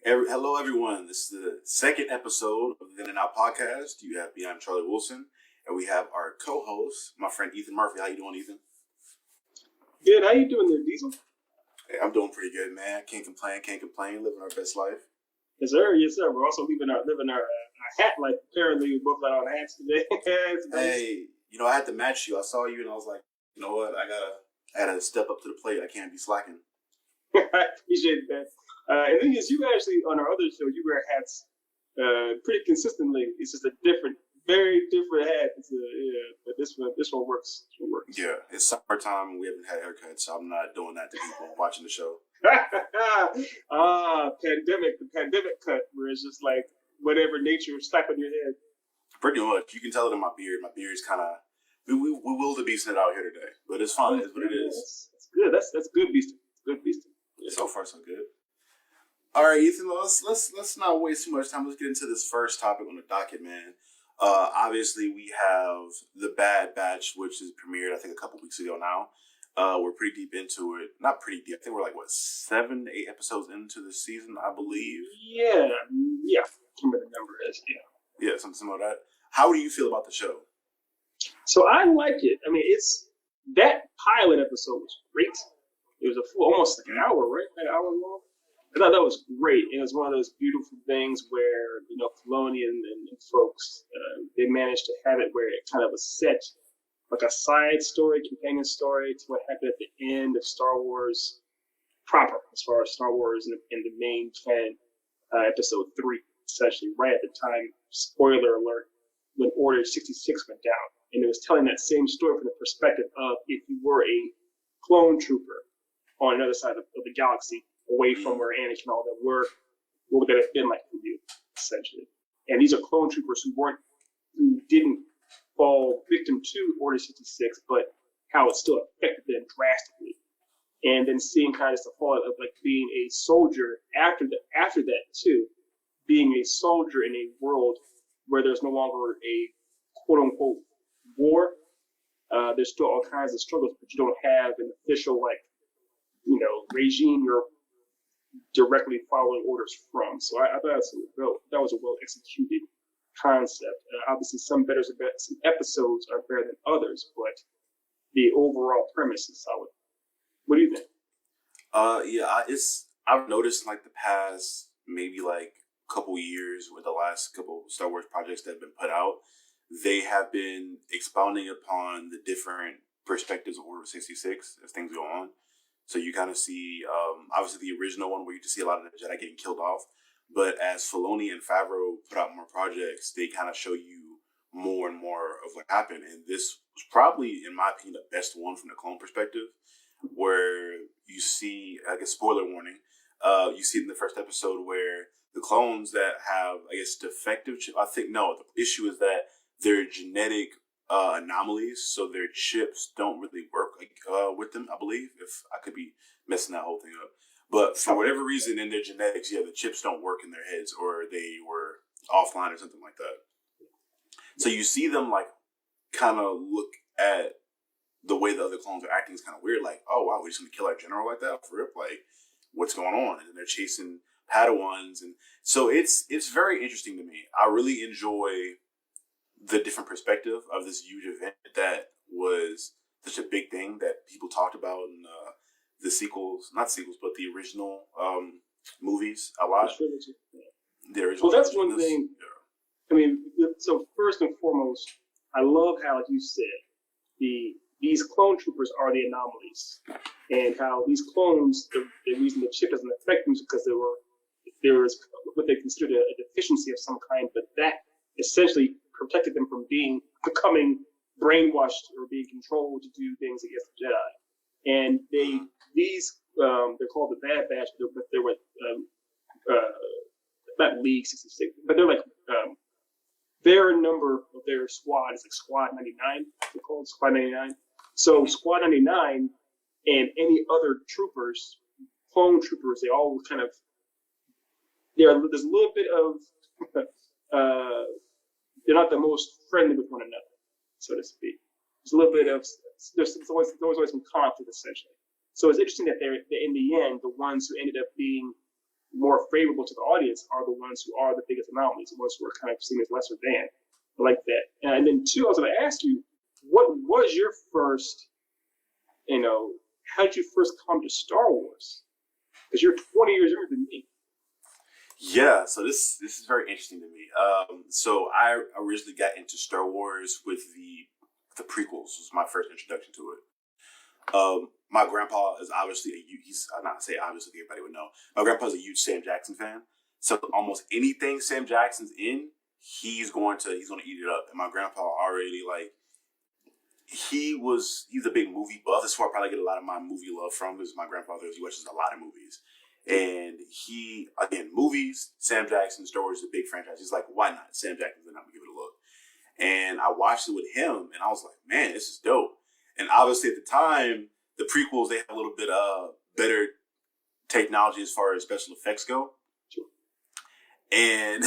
Hello, everyone. This is the second episode of the In and Out podcast. You have me, I'm Charlie Wilson, and we have our co-host, my friend Ethan Murphy. How you doing, Ethan? Good. How you doing there, Diesel? Hey, I'm doing pretty good, man. Can't complain. Living our best life. Yes, sir. Yes, sir. We're also living our hat life. Apparently, we both got on hats today. Hey, I had to match you. I saw you, and I was like, you know what? I gotta step up to the plate. I can't be slacking. I appreciate that. And the thing is, you actually on our other show, you wear hats pretty consistently. It's just a very different hat. But this one works. Yeah, it's summertime. We haven't had haircuts, so I'm not doing that to people watching the show. The pandemic cut, where it's just like whatever nature slapping your head. Pretty much. You can tell it in my beard. My beard's kind of we wildebeesting it out here today, but it's fine. It's what it is. That's good. That's good beasting. Good beasting. Yeah. So far, so good. All right, Ethan. Let's not waste too much time. Let's get into this first topic on the docket, man. Obviously, we have The Bad Batch, which is premiered, I think, a couple weeks ago now. We're pretty deep into it. Not pretty deep. I think we're like, 7, 8 episodes into the season, I believe. Yeah. I remember the number is, Yeah, something similar to that. How do you feel about the show? So I like it. I mean, that pilot episode was great. It was almost like an hour, right? An hour long. I thought that was great. It was one of those beautiful things where, Filoni and folks, they managed to have it where it kind of was set like a side story, companion story to what happened at the end of Star Wars proper, as far as Star Wars in the main canon, episode 3, essentially, right at the time, spoiler alert, when Order 66 went down. And it was telling that same story from the perspective of if you were a clone trooper on another side of the galaxy, away from where Anakin and all that were, what would that have been like for you, essentially? And these are clone troopers who didn't fall victim to Order 66, but how it still affected them drastically. And then seeing kind of the fallout of like being a soldier after that too, being a soldier in a world where there's no longer a quote unquote war. There's still all kinds of struggles, but you don't have an official regime you're directly following orders from. So I thought that was a well executed concept. Obviously, some episodes are better than others, but the overall premise is solid. What do you think? I've noticed like the past maybe like couple years with the last couple Star Wars projects that have been put out, they have been expounding upon the different perspectives of Order 66 as things go on. So you kind of see, obviously the original one where you just see a lot of the Jedi getting killed off. But as Filoni and Favreau put out more projects, they kind of show you more and more of what happened. And this was probably, in my opinion, the best one from the clone perspective, where you see, I guess, spoiler warning, you see in the first episode where the clones that have, I guess, defective, the issue is that they're genetic anomalies, so their chips don't really work with them, I believe, if I could be messing that whole thing up. But for whatever reason in their genetics, the chips don't work in their heads, or they were offline or something like that. So you see them like kind of look at the way the other clones are acting is kind of weird. Like, oh wow, we're just gonna kill our general like that for rip? Like, what's going on? And they're chasing Padawans, and so it's very interesting to me. I really enjoy the different perspective of this huge event that was such a big thing that people talked about in not sequels, but the original movies a lot. The original. Well, that's one thing. Yeah. I mean, so first and foremost, I love how, like you said, these clone troopers are the anomalies, and how these clones, the reason the chip doesn't affect them is because there was what they considered a deficiency of some kind, but that essentially protected them from becoming brainwashed or being controlled to do things against the Jedi. And they're called the Bad Batch, but they were not League 66, but they're like their number of their squad is like Squad 99. They're called Squad 99. So Squad 99 and any other troopers, clone troopers, they all kind of there's a little bit of they're not the most friendly with one another, so to speak. There's a little bit of there's always some conflict essentially. So it's interesting that they're in the end the ones who ended up being more favorable to the audience are the ones who are the biggest anomalies, the ones who are kind of seen as lesser than. I like that. And then two, I was going to ask you, what was your first, how did you first come to Star Wars? Because you're 20 years younger than me. Yeah, so this is very interesting to me. So I originally got into Star Wars with the prequels. Was my first introduction to it. My grandpa is obviously I'm not say obviously everybody would know. My grandpa's a huge Sam Jackson fan. So almost anything Sam Jackson's in, he's going to eat it up. And my grandpa already he's a big movie buff. That's where I probably get a lot of my movie love from, because my grandfather, he watches a lot of movies. And movies, Sam Jackson, Star Wars is a big franchise. He's like, why not? Sam Jackson, then I'm gonna give it a look. And I watched it with him, and I was like, man, this is dope. And obviously at the time, the prequels, they had a little bit better technology as far as special effects go. Sure. And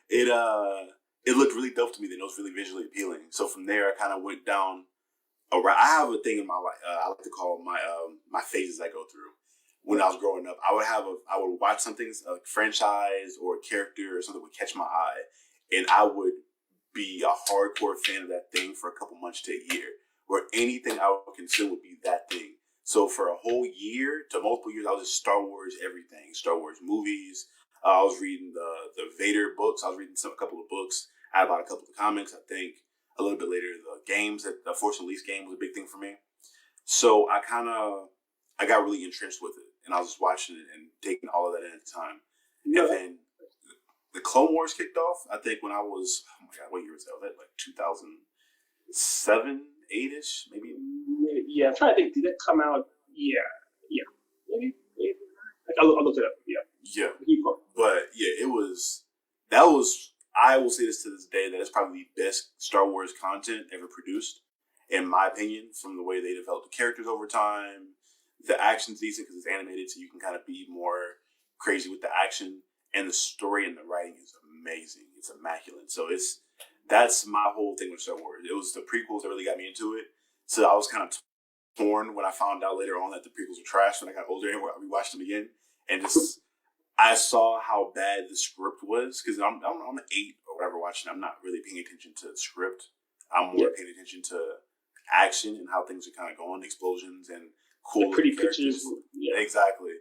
it looked really dope to me. Then it was really visually appealing. So from there, I kind of went down around. I have a thing in my life I like to call my phases I go through. When I was growing up, I would watch something, a franchise or a character or something would catch my eye, and I would be a hardcore fan of that thing for a couple months to a year, where anything I would consume would be that thing. So for a whole year to multiple years, I was just Star Wars everything, Star Wars movies. I was reading the Vader books. I was reading a couple of books. I had bought a couple of comics. I think a little bit later, the games, the Force Unleashed game was a big thing for me. So I got really entrenched with it. And I was just watching it and taking all of that in at the time. Yeah. And then the Clone Wars kicked off, I think, when I was, oh my God, what year was that? Was that like 2007, 8-ish, maybe? Yeah, I'm trying to think. Did that come out? Yeah. Maybe. I'll look it up. Yeah. But yeah, I will say this to this day, that it's probably the best Star Wars content ever produced, in my opinion, from the way they developed the characters over time. The action's decent because it's animated, so you can kind of be more crazy with the action. And the story and the writing is amazing. It's immaculate. So that's my whole thing with Star Wars. It was the prequels that really got me into it. So I was kind of torn when I found out later on that the prequels were trash when I got older and we watched them again. And I saw how bad the script was, because I'm 8 or whatever watching. I'm not really paying attention to the script. I'm more paying attention to action and how things are kind of going, explosions and cool pretty pictures. Yeah. Exactly.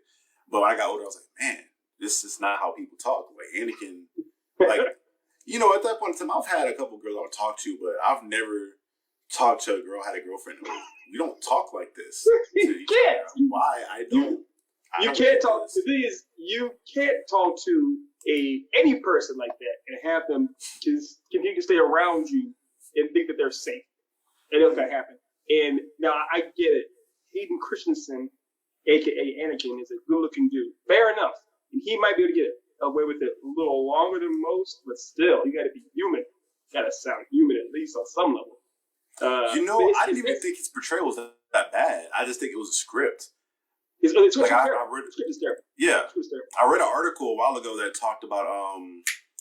But when I got older, I was like, man, this is not how people talk. Like Anakin, at that point in time, I've had a couple girls I've talked to, but I've never talked to a girl, had a girlfriend. We don't talk like this. You can't. Why? I don't. You can't talk to these. You can't talk to any person like that and have them just continue to stay around you and think that they're safe. And that's gonna happen. And now I get it. Hayden Christensen, a.k.a. Anakin, is a good-looking dude. Fair enough. And he might be able to get away with it a little longer than most, but still, you got to be human. You got to sound human at least on some level. I didn't even think his portrayal was that bad. I just think it was a script. I read an article a while ago that talked about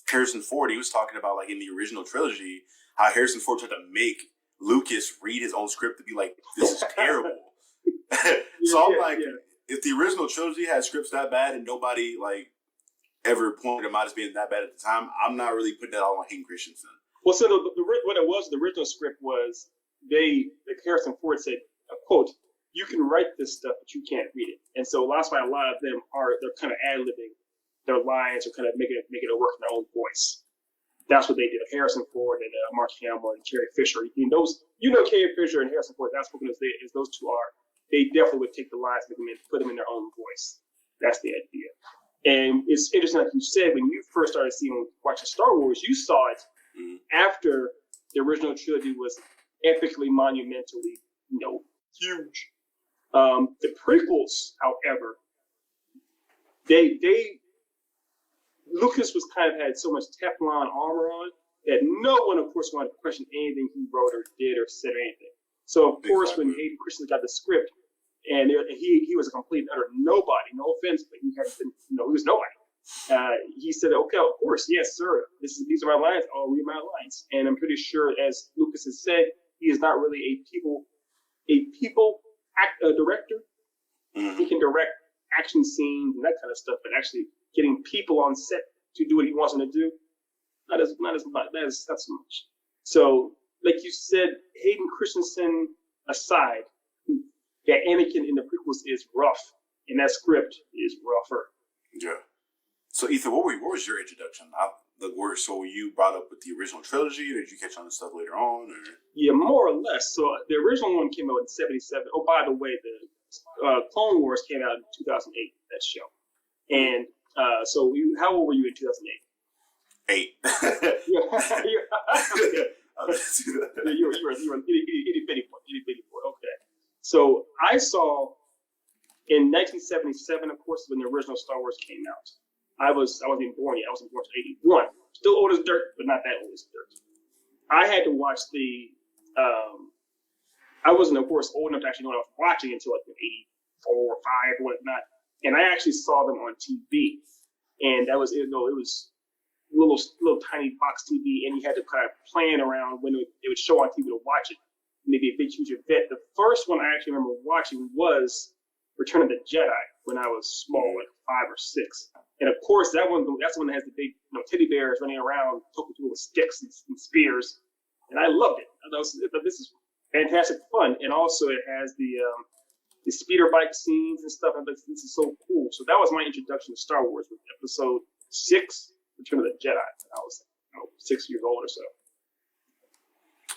Harrison Ford. He was talking about, like, in the original trilogy, how Harrison Ford tried to make Lucas read his own script to be like, this is terrible. So if the original trilogy had scripts that bad and nobody ever pointed them out as being that bad at the time, I'm not really putting that all on Hayden Christensen. Well, so what it was, the original script was Harrison Ford said, quote, "You can write this stuff, but you can't read it." And so that's why a lot of them they're kind of ad-libbing their lines or kind of making it work in their own voice. That's what they did. Harrison Ford and Mark Hamill and Carrie Fisher. Carrie Fisher and Harrison Ford. That's what those two are. They definitely would take the lines and put them in their own voice. That's the idea. And it's interesting, like you said, when you first started watching Star Wars, you saw it after the original trilogy was epically, monumentally, huge. The prequels, however, Lucas was kind of had so much Teflon armor on that no one, of course, wanted to question anything he wrote or did or said or anything. So, of course, when Hayden Christensen got the script, and he was a complete utter nobody, no offense, but he was nobody. He said, "Okay, of course, yes, sir. These are my lines. I'll read my lines." And I'm pretty sure, as Lucas has said, he is not really a people director. Mm-hmm. He can direct action scenes and that kind of stuff, but actually getting people on set to do what he wants them to do, not as much. Not so much. So, like you said, Hayden Christensen aside, that Anakin in the prequels is rough, and that script is rougher. Yeah. So, Ethan, what was your introduction? So were you brought up with the original trilogy, or did you catch on to stuff later on? Or? Yeah, more or less. So the original one came out in '77. Oh, by the way, the Clone Wars came out in 2008. That show. And so, how old were you in 2008? 8. You were an itty bitty boy. Okay. So I saw in 1977, of course, when the original Star Wars came out. I wasn't even born yet. I wasn't born until '81. Still old as dirt, but not that old as dirt. I had to watch the. I wasn't, of course, old enough to actually know what I was watching until like '84 or '5 or whatnot, and I actually saw them on TV, and that was it was little tiny box TV, and you had to kind of plan around when it would show on TV to watch it. Maybe a big huge event. The first one I actually remember watching was Return of the Jedi when I was small, like 5 or 6. And of course, that's the one that has the big, teddy bears running around, poking people with sticks and spears. And I loved it. This is fantastic fun. And also, it has the speeder bike scenes and stuff. And this is so cool. So that was my introduction to Star Wars with Episode 6, Return of the Jedi. I was 6 years old or so.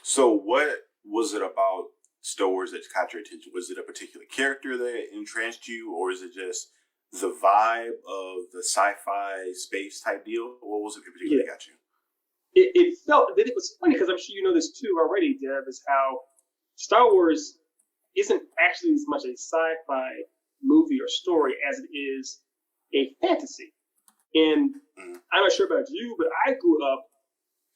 So what was it about Star Wars that caught your attention? Was it a particular character that entranced you, or is it just the vibe of the sci-fi space type deal? What was it in particular that got you? It felt that it was funny because I'm sure you know this too already, Dev, is how Star Wars isn't actually as much a sci-fi movie or story as it is a fantasy. And I'm not sure about you, but I grew up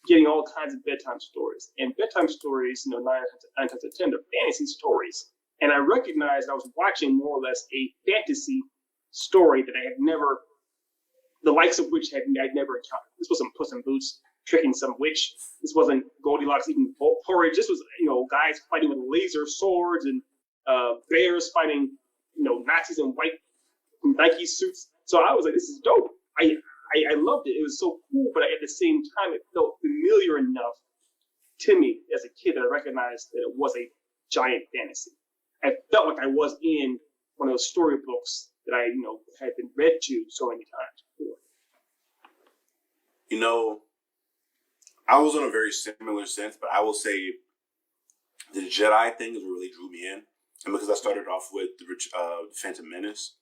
getting all kinds of bedtime stories. And bedtime stories, 9 times out of 10, they're fantasy stories. And I recognized I was watching more or less a fantasy story that I had never, the likes of which I'd never encountered. This wasn't Puss in Boots tricking some witch. This wasn't Goldilocks eating porridge. This was, guys fighting with laser swords and bears fighting, Nazis in white Nike suits. So I was like, this is dope. I loved it. It was so cool, but at the same time, it felt familiar enough to me as a kid that I recognized that it was a giant fantasy. I felt like I was in one of those storybooks that I, had been read to so many times before. I was in a very similar sense, but I will say the Jedi thing is what really drew me in. And because I started off with the Phantom Menace.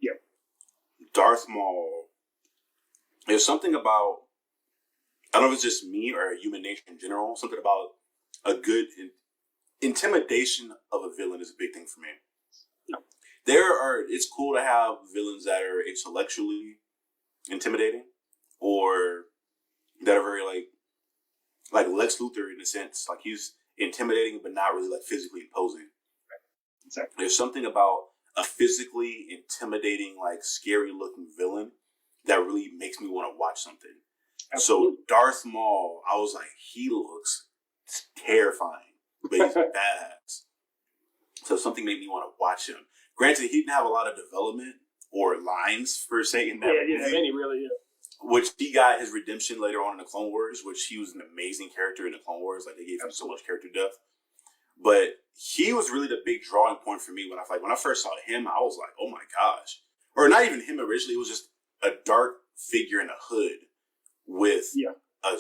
Yep. Darth Maul. There's something about, I don't know if it's just me or human nature in general, something about a good intimidation of a villain is a big thing for me. Yep. It's cool to have villains that are intellectually intimidating or that are very like Lex Luthor in a sense. Like he's intimidating but not really like physically imposing. Exactly. There's something about a physically intimidating, like scary looking villain that really makes me want to watch something. Absolutely. So Darth Maul, I was like, he looks terrifying, but he's badass. So something made me want to watch him. Granted, he didn't have a lot of development or lines per se in that movie. Yeah, any really, yeah. Which he got his redemption later on in the Clone Wars, which he was an amazing character in the Clone Wars. Like they gave him so much character depth. But he was really the big drawing point for me when I first saw him. I was like, oh my gosh. Or not even him originally. It was just a dark figure in a hood with a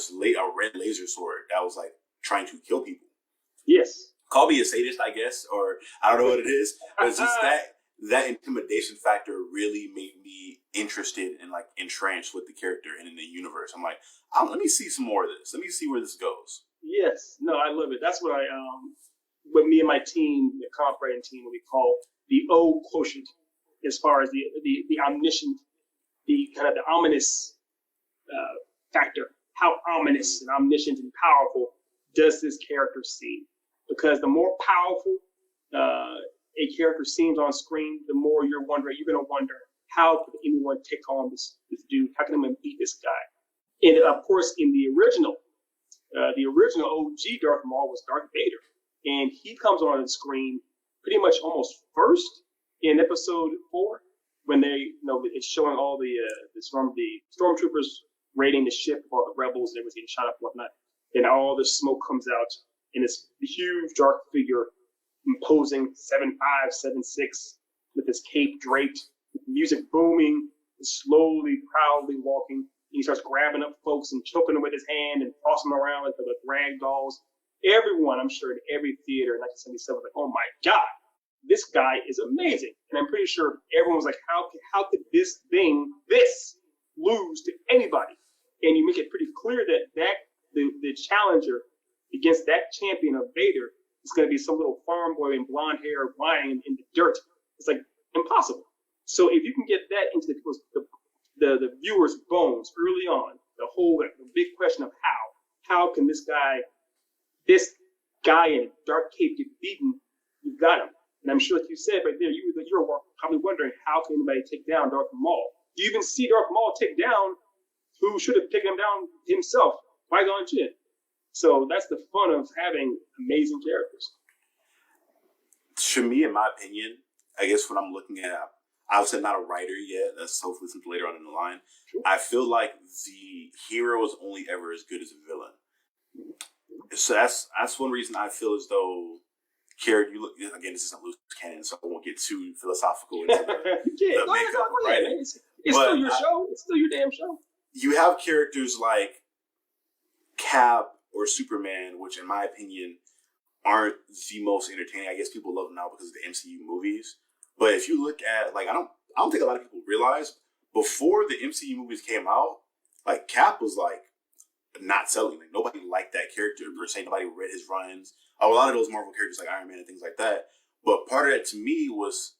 red laser sword that was like trying to kill people. Yes. Call me a sadist, I guess, or I don't know what it is. But it's just that intimidation factor really made me interested and like entranced with the character and in the universe. I'm like, let me see some more of this. Let me see where this goes. Yes. No, I love it. That's what what me and my team, the operating team, we call the O quotient, as far as the omniscient, the kind of the ominous factor. How ominous and omniscient and powerful does this character seem? Because the more powerful a character seems on screen, the more you're going to wonder, how could anyone take on this dude? How can anyone beat this guy? And of course, in the original OG Darth Maul was Darth Vader. And he comes on the screen pretty much almost first in episode 4. when it's showing all the stormtroopers raiding the ship of all the rebels and everything shot up and whatnot, and all the smoke comes out, and this huge dark figure imposing 7'5", 7'6", with his cape draped, with music booming, slowly, proudly walking. And he starts grabbing up folks and choking them with his hand and tossing them around like the rag dolls. Everyone, I'm sure, in every theater in 1977 was like, "Oh my God, this guy is amazing!" And I'm pretty sure everyone was like, "How could this lose to anybody?" And you make it pretty clear that the challenger against that champion of Vader is going to be some little farm boy in blonde hair lying in the dirt. It's like impossible. So if you can get that into the viewers' bones early on, the big question of how can this guy in a dark cape get beaten? You got him. And I'm sure, like you said right there, you're probably wondering, how can anybody take down Darth Maul? You even see Darth Maul take down who should have taken him down himself, Qui-Gon Jinn. So that's the fun of having amazing characters. To me, in my opinion, I guess what I'm looking at, obviously I'm not a writer yet. That's hopefully something later on in the line. Sure. I feel like the hero is only ever as good as a villain. So that's one reason I feel as though, Karen, you look, again, this isn't loose canon, so I won't get too philosophical into the makeup of writing. It's still your show. It's still your damn show. You have characters like Cap or Superman, which in my opinion aren't the most entertaining. I guess people love them now because of the MCU movies. But if you look at, like, I don't think a lot of people realize, before the MCU movies came out, like, Cap was like not selling. Like, nobody liked that character per se. Nobody read his runs. A lot of those Marvel characters like Iron Man and things like that. But part of that to me was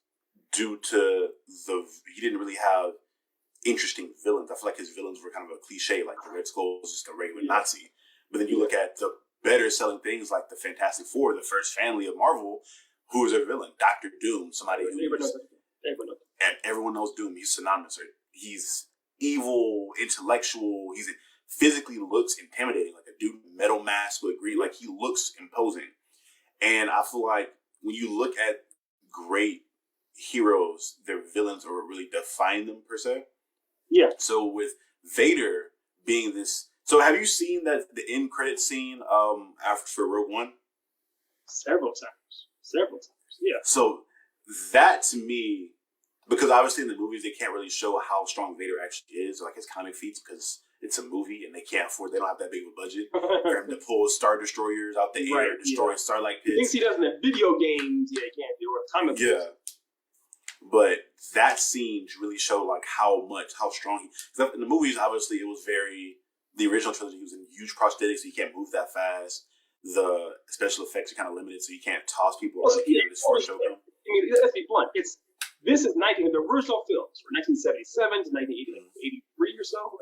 due to he didn't really have interesting villains. I feel like his villains were kind of a cliche, like the Red Skull was just a regular Nazi. But then you look at the better selling things like the Fantastic Four, the first family of Marvel, who is their villain? Dr. Doom, somebody who and everyone knows Doom. He's synonymous. He's evil, intellectual. He physically looks intimidating, like a dude in metal mask with green. Like, he looks imposing. And I feel like when you look at great heroes, their villains are what really define them per se. Yeah. So with Vader being this, so have you seen the end credit scene for Rogue One? Several times. Yeah. So that to me, because obviously in the movies they can't really show how strong Vader actually is, like his comic feats, because it's a movie and they don't have that big of a budget for him to pull Star Destroyers out the air, destroy Starlight Pits. Things he does in the video games, he can't do it. Comic books. But that scene really showed like how strong he. Because in the movies, obviously, it was the original trilogy. He was in huge prosthetics, so you can't move that fast. The special effects are kind of limited, so you can't toss people around. I mean, let's be blunt. This is the original films from 1977 to 1983 or so.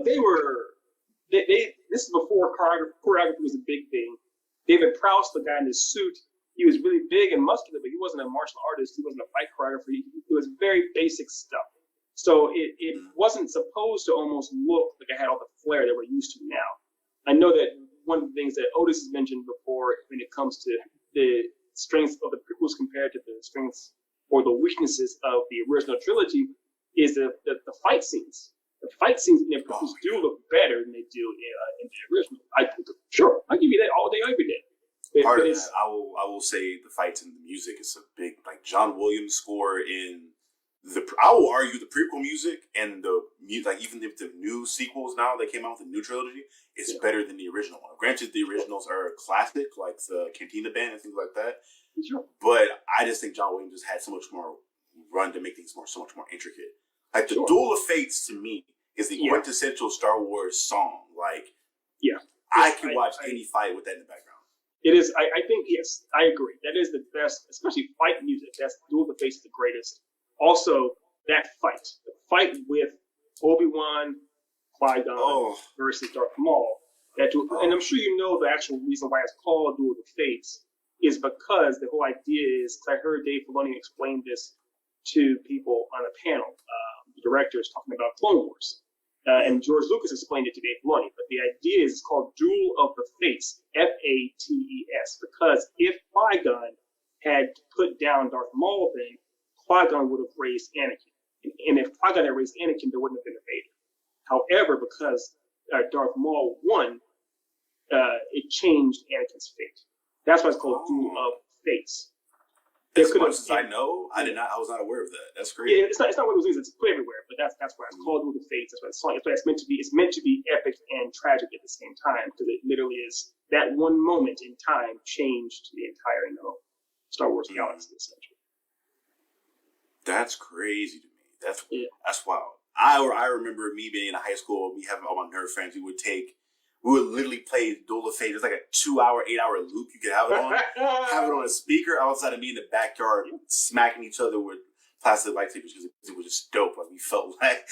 This is before choreography was a big thing. David Prowse, the guy in his suit, he was really big and muscular, but he wasn't a martial artist. He wasn't a fight choreographer. It was very basic stuff. So it wasn't supposed to almost look like I had all the flair that we're used to now. I know that one of the things that Otis has mentioned before when it comes to the strengths of the prequels compared to the strengths or the weaknesses of the original trilogy is the fight scenes. The fight scenes in the prequels do look better than they do in the original. I'll give you that all day, every day. Part of that, I will say the fights and the music is a big, like John Williams' score in I will argue the prequel music and even if the new sequels now that came out with the new trilogy is better than the original one. Granted, the originals are a classic, like the Cantina Band and things like that. Sure. But I just think John Williams just had so much more run to make things so much more intricate. Like the Duel of Fates to me is the quintessential Star Wars song. Like, I can watch any fight with that in the background. It is. I think, yes, I agree. That is the best, especially fight music. That's Duel of the Fates is the greatest. Also, the fight with Obi-Wan, Qui-Gon versus Darth Maul. And I'm sure you know the actual reason why it's called Duel of the Fates is because the whole idea is, because I heard Dave Filoni explain this to people on a panel, the directors talking about Clone Wars. And George Lucas explained it to Dave Filoni, but the idea is it's called Duel of the Fates, Fates, because if Qui-Gon had put down Darth Maul, then Qui-Gon would have raised Anakin. And if Qui-Gon had raised Anakin, there wouldn't have been a Vader. However, because Darth Maul won, it changed Anakin's fate. That's why it's called Duel of Fates. As much as I know, I was not aware of that. That's crazy. Yeah, it's not one of those things that's put everywhere, but that's why it's called Duel of Fates. That's why it's meant to be. It's meant to be epic and tragic at the same time, because it literally is that one moment in time changed the entire, Star Wars galaxy essentially. That's crazy to me. That's wild. I remember me being in high school, me having all my nerd friends. We would literally play Duel of Fate. It's like a 2-hour, 8-hour loop. You could have it on, a speaker outside of me in the backyard, smacking each other with plastic lightsabers because it was just dope. Like we felt like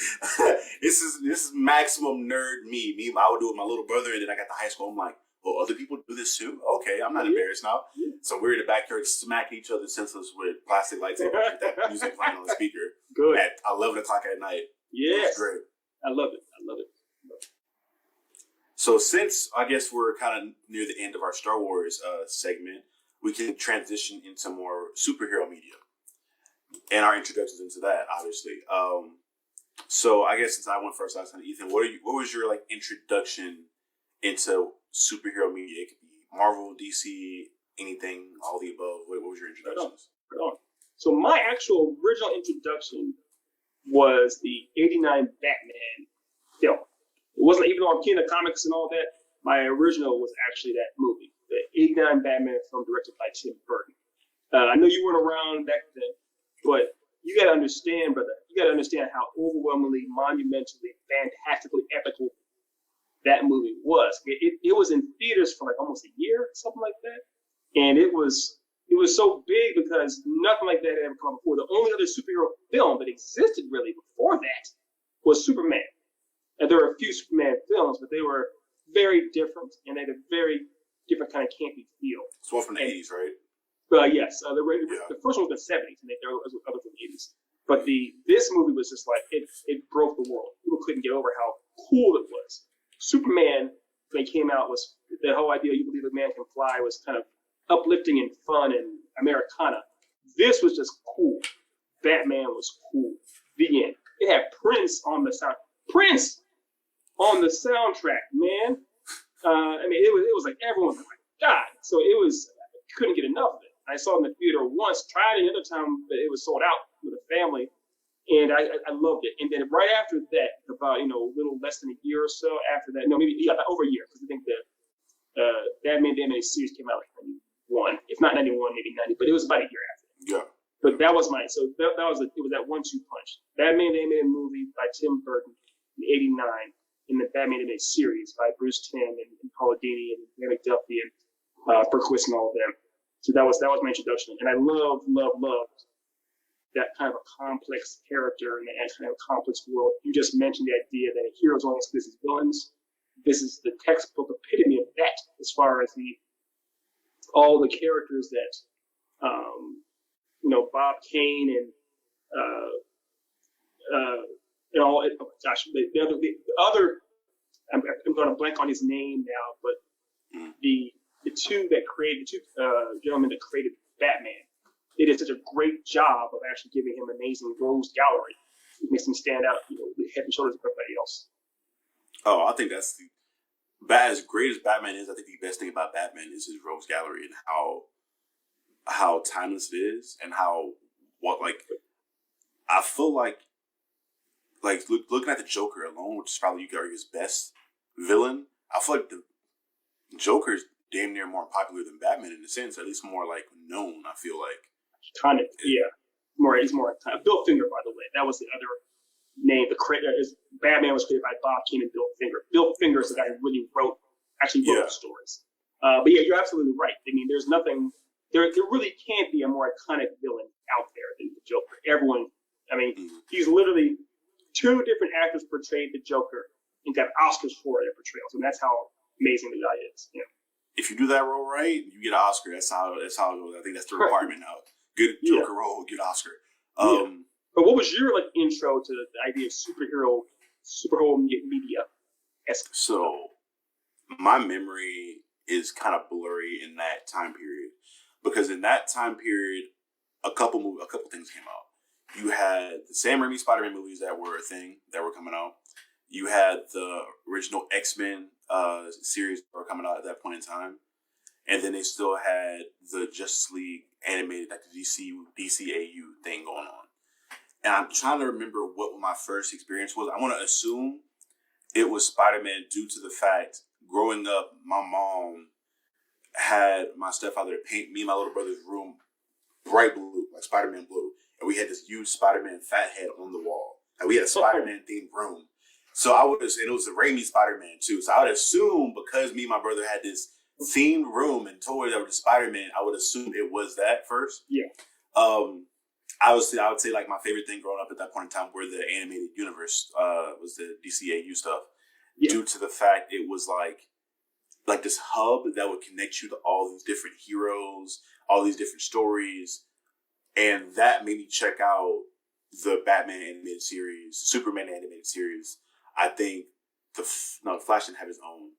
this is maximum nerd me. I would do it with my little brother, and then I got to high school. I'm like, well, other people do this too. Okay, I'm not embarrassed now. Yeah. So we're in the backyard smacking each other senseless with plastic lightsabers with that music playing on the speaker. Good. At 11 o'clock at night. Yes. Great. I love it. So since I guess we're kind of near the end of our Star Wars segment, we can transition into more superhero media and our introductions into that, obviously. So I guess since I went first last time, Ethan, what was your introduction into superhero media? It could be Marvel, DC, anything, all the above. What was your introductions? Right on. So my actual original introduction was the '89 Batman film. It wasn't, even though I'm keen to comics and all that, my original was actually that movie, the '89 Batman film directed by Tim Burton. I know you weren't around back then, but you got to understand, brother, how overwhelmingly, monumentally, fantastically epical that movie was. It was in theaters for almost a year, something like that. And it was so big because nothing like that had ever come before. The only other superhero film that existed really before that was Superman. And there were a few Superman films, but they were very different, and they had a very different kind of campy feel. It's one from the 80s, right? Yes. The first one was the 70s, and there was other from the 80s. But this movie was just it broke the world. People couldn't get over how cool it was. Superman, when it came out, was the whole idea you believe a man can fly was kind of uplifting and fun and Americana. This was just cool. Batman was cool. The end. It had Prince on the sound. Prince on the soundtrack, man. It was like everyone was like, God. So couldn't get enough of it. I saw it in the theater once, tried it another time, but it was sold out with a family. And I loved it. And then right after that, about, a little less than a year or so after that, over a year, because I think the Batman the Animated Series came out 91, if not 91, maybe 90, but it was about a year after. Yeah. But that was it was that 1-2 punch. Batman the Animated Movie by Tim Burton in '89, and the Batman the Animated Series by Bruce Timm and Paul Dini and Ray McDuffie and Berkowitz and all of them. So that was my introduction. And I loved that kind of a complex character and that kind of complex world. You just mentioned the idea that a hero's only as good as his villains. This is the textbook epitome of that, as far as all the characters that Bob Kane and the other I'm going to blank on his name now, but the two gentlemen that created Batman. They did such a great job of actually giving him amazing rogues gallery. It makes him stand out, head and shoulders above everybody else. Oh, I think that's as great as Batman is. I think the best thing about Batman is his rogues gallery and how timeless it is, and I feel like looking at the Joker alone, which is probably his best villain. I feel like the Joker's damn near more popular than Batman in a sense, or at least more known. I feel like. Kind of, yeah. He's more Bill Finger, by the way. That was the other name. Batman was created by Bob Kane and Bill Finger. Bill Finger is the guy who really wrote the stories. But yeah, you're absolutely right. There's nothing. There really can't be a more iconic villain out there than the Joker. Everyone. He's literally 2 different actors portrayed the Joker and got Oscars for their portrayals, and that's how amazing the guy is. If you do that role right, you get an Oscar. That's how it goes. I think that's the requirement now. Good Joker role, good Oscar. But what was your intro to the idea of superhero media? So my memory is kind of blurry in that time period, because in that time period, a couple things came out. You had the Sam Raimi Spider-Man movies that were a thing that were coming out. You had the original X-Men series that were coming out at that point in time. And then they still had the Justice League animated, like the DCAU thing going on. And I'm trying to remember what my first experience was. I want to assume it was Spider-Man due to the fact, growing up, my mom had my stepfather paint me and my little brother's room bright blue, like Spider-Man blue. And we had this huge Spider-Man fat head on the wall. And we had a Spider-Man themed room. So and it was a Raimi Spider-Man too. So I would assume, because me and my brother had this themed room and toys that were the Spider-Man, I would assume it was that first. Yeah. Obviously, I would say like my favorite thing growing up at that point in time were the animated universe, was the DCAU stuff. Yeah. Due to the fact it was like this hub that would connect you to all these different heroes, all these different stories. And that made me check out the Batman animated series, Superman animated series. I think the Flash didn't have his own.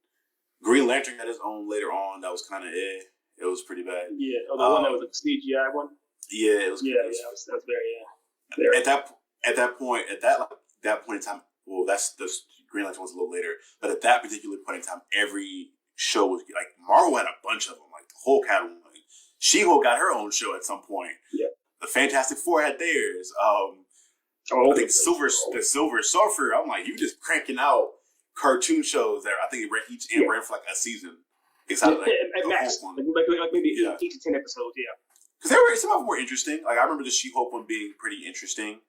Green Lantern had his own later on. That was kind of It was pretty bad. Yeah, the one that was a CGI one. Yeah, it was. Yeah, that was very. At that point in time, well, that's the Green Lantern was a little later. But at that particular point in time, every show was like Marvel had a bunch of them, like the whole catalog. Like, She-Hulk got her own show at some point. Yeah. The Fantastic Four had theirs. I think the Silver Surfer. I'm like, you just cranking out cartoon shows that I think each ran for like a season. Exactly. At max, like maybe 8 to 10 episodes. Yeah. Because some of them were interesting. Like I remember the She-Hulk one being pretty interesting.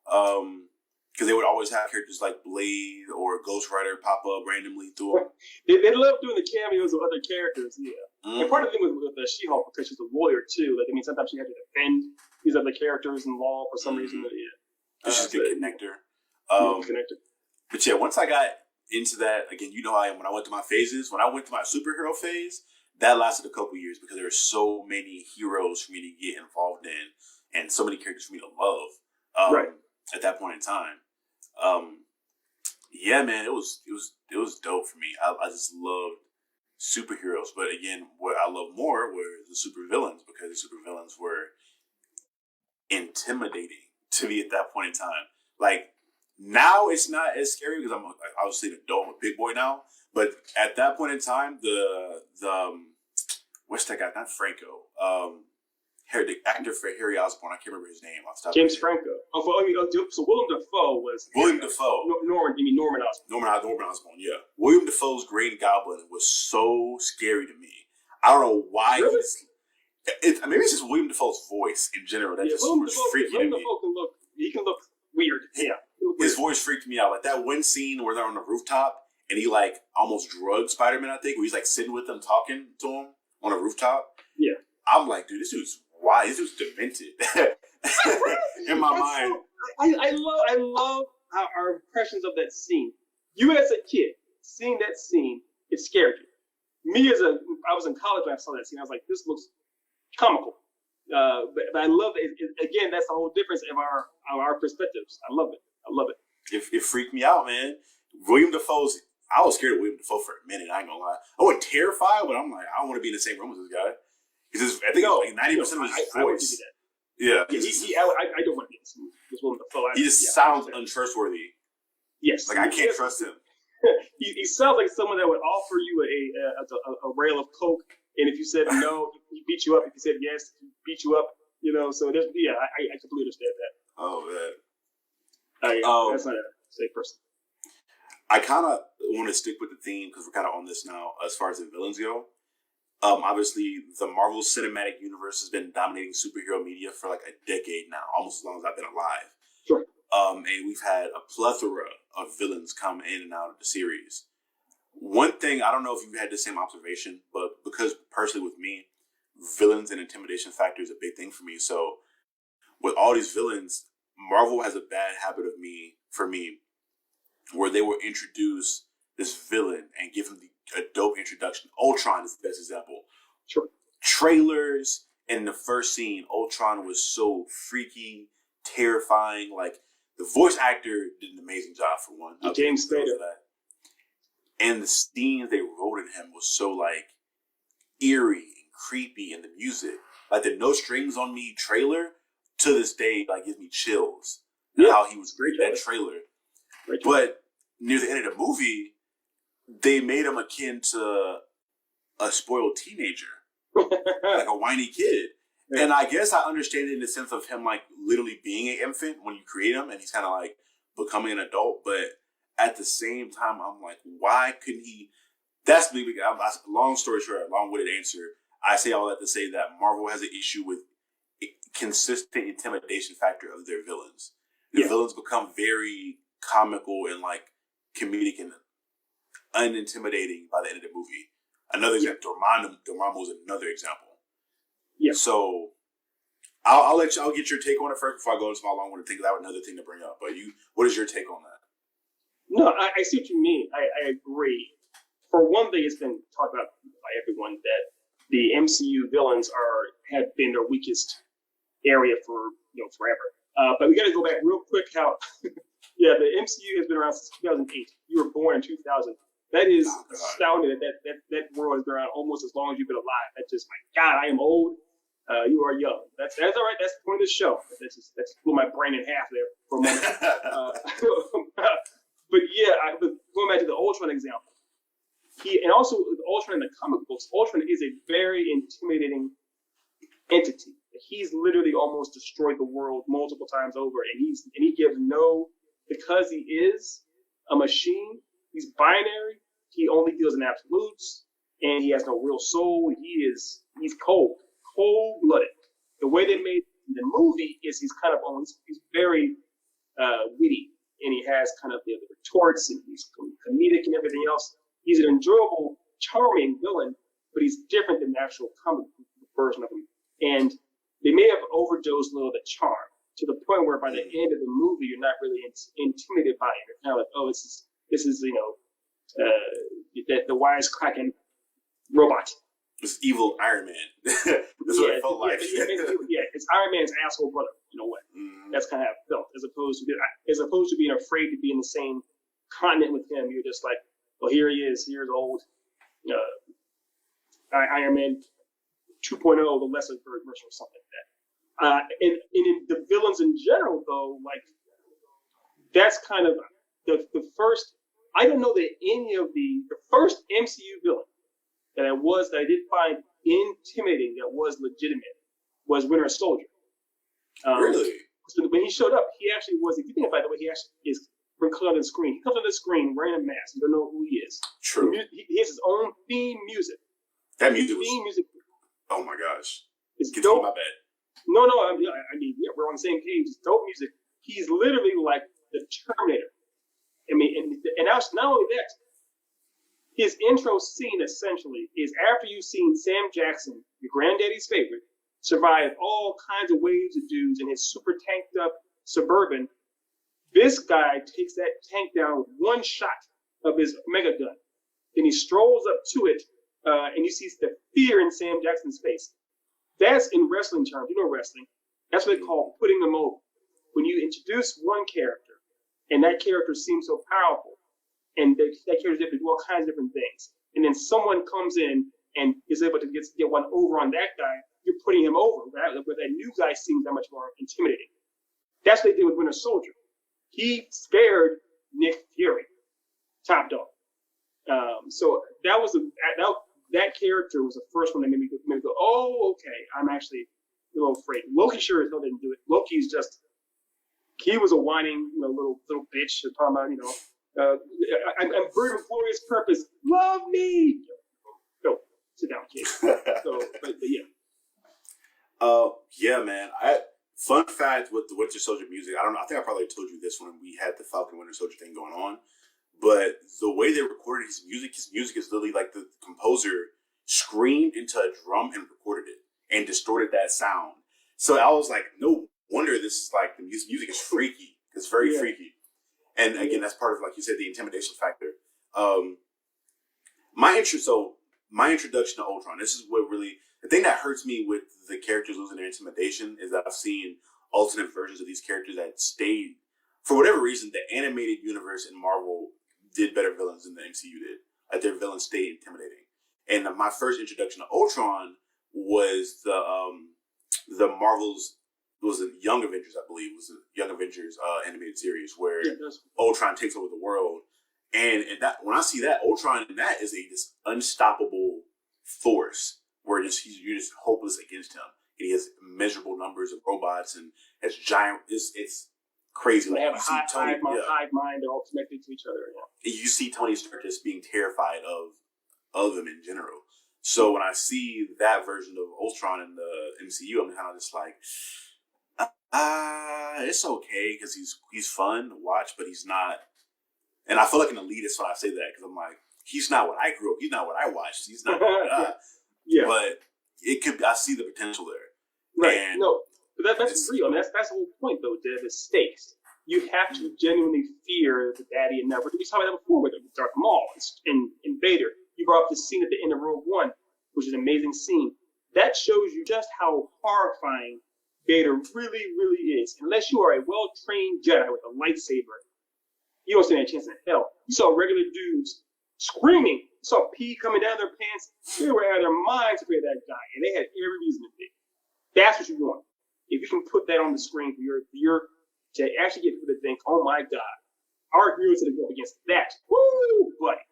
Because they would always have characters like Blade or Ghost Rider pop up randomly through them. They love doing the cameos of other characters. Yeah. Mm-hmm. And part of the thing with the She-Hulk, because she's a lawyer too. Like, I mean, sometimes she had to defend these other characters in law for some reason. Yeah. She's a good connector. But yeah, once I got into that, again, you know how I am when I went through my phases. When I went through my superhero phase, that lasted a couple years because there were so many heroes for me to get involved in and so many characters for me to love at that point in time. Yeah, man, it was dope for me. I just loved superheroes. But again, what I loved more were the supervillains because the supervillains were intimidating to me at that point in time. Like, now it's not as scary because I'm obviously an adult, I'm a big boy now. But at that point in time, the what's that guy? Not Franco. The actor for Harry Osborn. I can't remember his name. James Franco. So William Dafoe was William Dafoe. Norman Osborn. Norman Osborn. Yeah. William Dafoe's Green Goblin was so scary to me. I don't know why. Really? Maybe it's just William Dafoe's voice in general that just was freaky to me. He can look weird. Yeah. His voice freaked me out. Like that one scene where they're on the rooftop and he like almost drugged Spider-Man, I think, where he's like sitting with them talking to him on a rooftop. Yeah. I'm like, dude, this dude's wild. This dude's demented. In my mind. I love our impressions of that scene. You as a kid, seeing that scene, it scared you. Me I was in college when I saw that scene. I was like, this looks comical. But I love it. Again, that's the whole difference of our perspectives. I love it. It freaked me out, man. I was scared of William Dafoe for a minute. I ain't gonna lie. I was terrified, but I'm like, I don't want to be in the same room with this guy. Because I think like 90% of his voice. Yeah. I don't want to be in this William Dafoe. He just sounds untrustworthy. Yes. Like I can't trust him. He sounds like someone that would offer you a rail of coke, and if you said no, he beat you up. If you said yes, he beat you up. You know, so there's I completely understand that. Oh man. That's not a safe person. I kind of want to stick with the theme because we're kind of on this now as far as the villains go. Obviously, the Marvel Cinematic Universe has been dominating superhero media for like a decade now, almost as long as I've been alive. Sure. And we've had a plethora of villains come in and out of the series. One thing, I don't know if you've had the same observation, but because personally with me, villains and intimidation factor is a big thing for me. So with all these villains, Marvel has a bad habit for me, where they will introduce this villain and give him a dope introduction. Ultron is the best example. Sure. Trailers and the first scene, Ultron was so freaky, terrifying. Like the voice actor did an amazing job for one. James Spader. And the scenes they wrote in him was so like eerie and creepy, and the music, like the No Strings on Me trailer to this day like gives me chills. And how he was great that trailer. But near the end of the movie, they made him akin to a spoiled teenager, like a whiny kid. Yeah. And I guess I understand it in the sense of him like literally being an infant when you create him, and he's kind of like becoming an adult. But at the same time, I'm like, why couldn't he? That's the big. Long story short, long-winded answer. I say all that to say that Marvel has an issue with consistent intimidation factor of their villains. The villains become very comical and like comedic and unintimidating by the end of the movie. Another example, Dormammu is another example. Yeah. So I'll get your take on it first before I go into my long-winded thing. Because I have another thing to bring up. But what is your take on that? No, I see what you mean. I agree. For one thing, it's been talked about by everyone that the MCU villains have been their weakest area for forever. But we got to go back real quick. How the MCU has been around since 2008. You were born in 2000. That is astounding. That world has been around almost as long as you've been alive. That's just my God. I am old. You are young. That's all right. That's the point of the show. That's blew my brain in half there for a moment. But going back to the Ultron example, and also Ultron in the comic books, Ultron is a very intimidating entity. He's literally almost destroyed the world multiple times over, and he gives because he is a machine. He's binary. He only deals in absolutes, and he has no real soul. He's cold-blooded. The way they made the movie is he's very witty, and he has kind of the retorts, and he's comedic and everything else. He's an enjoyable, charming villain, but he's different than the actual comic version of him. And they may have overdosed a little of the charm to the point where by the end of the movie, you're not really intimidated by him. You're kind of like, oh, this is the wisecracking robot. This evil Iron Man. That's what it felt like. It's Iron Man's asshole brother in a way. Mm-hmm. That's kind of how it felt, as opposed to being afraid to be in the same continent with him. You're just like, well, here he is. Here's old Iron Man 2.0, the lesser version or something like that. And in the villains in general, though, like that's kind of the first. I don't know that any of the first MCU villain that I did find intimidating, that was legitimate, was Winter Soldier. Really? So when he showed up, he actually was. If you think about it, the way he actually is on the screen, he comes on the screen wearing a mask. You don't know who he is. True. He has his own theme music. That music was. Oh my gosh! It's dope. My bad. No. I mean, we're on the same page. It's dope music. He's literally like the Terminator. I mean, and not only that, his intro scene essentially is after you've seen Sam Jackson, your granddaddy's favorite, survive all kinds of waves of dudes in his super tanked up Suburban. This guy takes that tank down with one shot of his mega gun. Then he strolls up to it, and you see the fear in Sam Jackson's face. That's in wrestling terms. You know wrestling. That's what they call putting them over. When you introduce one character, and that character seems so powerful, and that character is able to do all kinds of different things, and then someone comes in and is able to get one over on that guy, you're putting him over. Where that new guy seems that much more intimidating. That's what they did with Winter Soldier. He scared Nick Fury, top dog. So that was that character was the first one that made me go, oh, okay, I'm actually a little afraid. Loki sure as hell didn't do it. Loki's just, he was a whining, little bitch talking about, I'm burdened with glorious purpose. Love me. Go sit down, kid. But yeah. Yeah, man. Fun fact with the Winter Soldier music, I don't know. I think I probably told you this when we had the Falcon Winter Soldier thing going on. But the way they recorded his music is literally like the composer screamed into a drum and recorded it and distorted that sound. So I was like, no wonder this is like, the music is freaky. It's very freaky. And again, that's part of, like you said, the intimidation factor. My introduction to Ultron, this is what really, the thing that hurts me with the characters losing their intimidation is that I've seen alternate versions of these characters that stayed, for whatever reason, the animated universe in Marvel did better villains than the MCU did. Like their villains stayed intimidating. And my first introduction to Ultron was the Marvel's it was a Young Avengers, I believe. It was a Young Avengers animated series where that's Ultron takes over the world. And that when I see that, Ultron in that is this unstoppable force where you're just hopeless against him. And he has immeasurable numbers of robots and has giant. It's crazy. They like, have a hive mind. They're all connected to each other. Yeah. You see Tony Stark just being terrified of them in general. So when I see that version of Ultron in the MCU, I'm kind of just like, it's okay because he's fun to watch, but he's not. And I feel like an elitist when I say that because I'm like, he's not what I grew up. He's not what I watched. He's not. Yeah. But it could. I see the potential there. Right. And no, but that's real. I mean, that's the whole point, though, Dev, is stakes. You have to genuinely fear the daddy and never. We talked about that before with Darth Maul and Vader. You brought up the scene at the end of Rogue One, which is an amazing scene. That shows you just how horrifying Vader really, really is. Unless you are a well-trained Jedi with a lightsaber, you don't stand a chance in hell. You saw regular dudes screaming. You saw pee coming down their pants. They were out of their minds to play that guy, and they had every reason to be. That's what you want. If you can put that on the screen for your to actually get people to think, oh my God, our heroes are to go against that. Woo, buddy.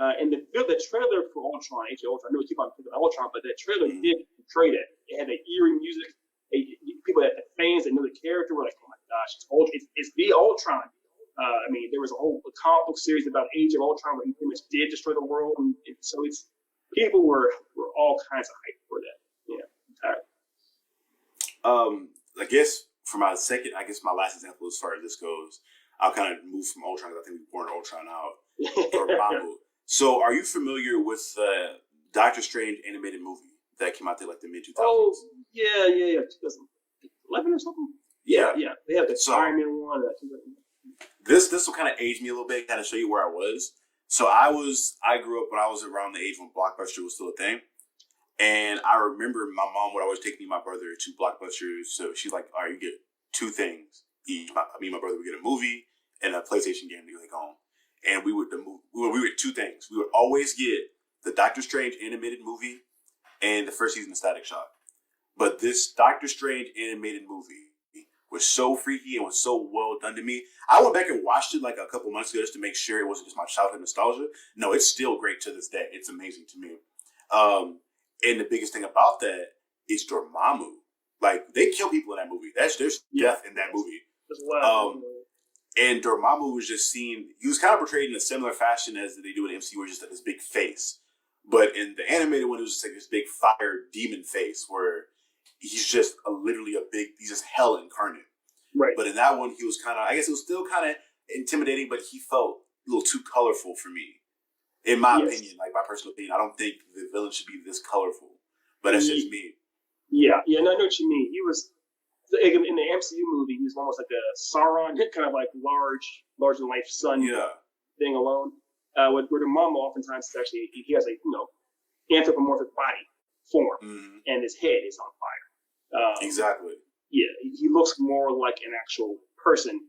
And the trailer for Ultron, Age of Ultron, I know we keep on picking Ultron, but that trailer did portray that. It had the eerie music. People that the fans that know the character were like, oh my gosh, it's the Ultron. I mean, there was a whole comic book series about Age of Ultron where he pretty much did destroy the world, and so people were all kinds of hyped for that. Yeah, entirely. I guess for my last example as far as this goes, I'll kind of move from Ultron because I think we poured Ultron out for Mamu. So, are you familiar with the Doctor Strange animated movie that came out there like the mid-2000s? Oh, yeah, 2011 or something. Yeah. They have the Iron Man one. This will kind of age me a little bit, kind of show you where I was. So I grew up when I was around the age when Blockbuster was still a thing. And I remember my mom would always take me and my brother to Blockbusters. So she's like, all right, you get two things each. Me and my brother would get a movie and a PlayStation game to take home. And we would two things. We would always get the Doctor Strange animated movie and the first season of Static Shock. But this Doctor Strange animated movie was so freaky and was so well done to me. I went back and watched it like a couple months ago just to make sure it wasn't just my childhood nostalgia. No, it's still great to this day. It's amazing to me. And the biggest thing about that is Dormammu. Like, they kill people in that movie. There's death in that movie. And Dormammu was just seen, he was kind of portrayed in a similar fashion as they do in MCU, where just like this big face. But in the animated one, it was just like this big fire demon face where he's just he's just hell incarnate. Right. But in that one, he was kind of, I guess it was still kind of intimidating, but he felt a little too colorful for me. In my opinion, like my personal opinion, I don't think the villain should be this colorful. But that's just me. Yeah, I know what you mean. He was, in the MCU movie, he was almost like a Sauron, kind of like larger than life sun thing alone. Where the Dormammu oftentimes is actually, he has a anthropomorphic body form, and his head is on fire. Exactly. Yeah, he looks more like an actual person,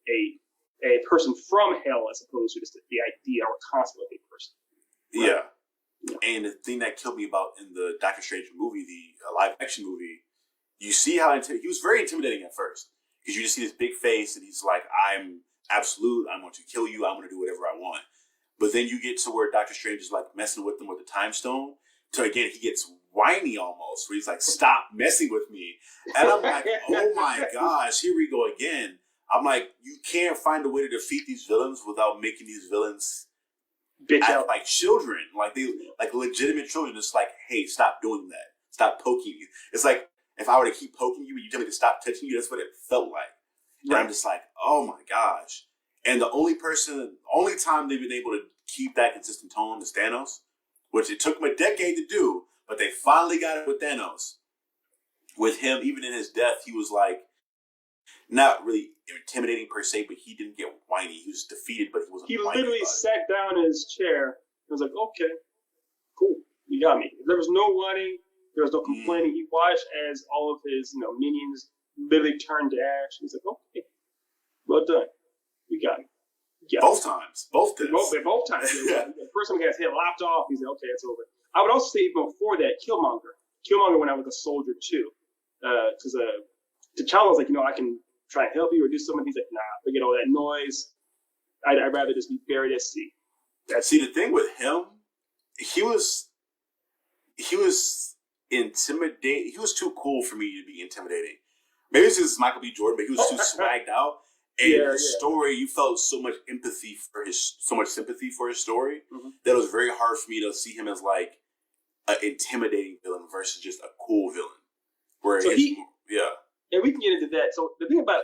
a person from hell, as opposed to just the idea or concept of a person. Right? Yeah. And the thing that killed me about in the Doctor Strange movie, the live action movie, you see how he was very intimidating at first, because you just see this big face and he's like, I'm absolute, I'm going to kill you, I'm going to do whatever I want. But then you get to where Doctor Strange is like messing with them with the time stone. So again, he gets whiny almost, where he's like, stop messing with me. And I'm like, oh my gosh, here we go again. I'm like, you can't find a way to defeat these villains without making these villains act like children. Like legitimate children. It's like, hey, stop doing that. Stop poking me. It's like, if I were to keep poking you and you tell me to stop touching you, that's what it felt like. And I'm just like, oh my gosh. And the only time they've been able to keep that consistent tone is Thanos, which it took them a decade to do, but they finally got it with Thanos. With him, even in his death, he was like, not really intimidating per se, but he didn't get whiny. He was defeated, but he wasn't whiny. He literally sat down in his chair and was like, okay, cool, you got me. There was no whining. There was no complaining. He watched as all of his minions literally turned to ash. He's like, okay, well done. You got me. Yeah. Both times. Both times. Both times. The first time he got his head lopped off, he said, okay, it's over. I would also say before that, Killmonger. Killmonger went out like a soldier too. Because T'Challa's like, I can try and help you or do something. He's like, nah, forget all that noise. I'd rather just be buried at sea. See, the thing with him, he was intimidating. He was too cool for me to be intimidating. Maybe it's just Michael B. Jordan, but he was too swagged out. And his story, you felt so much sympathy for his story that it was very hard for me to see him as like an intimidating villain versus just a cool villain. Where so and we can get into that. So the thing about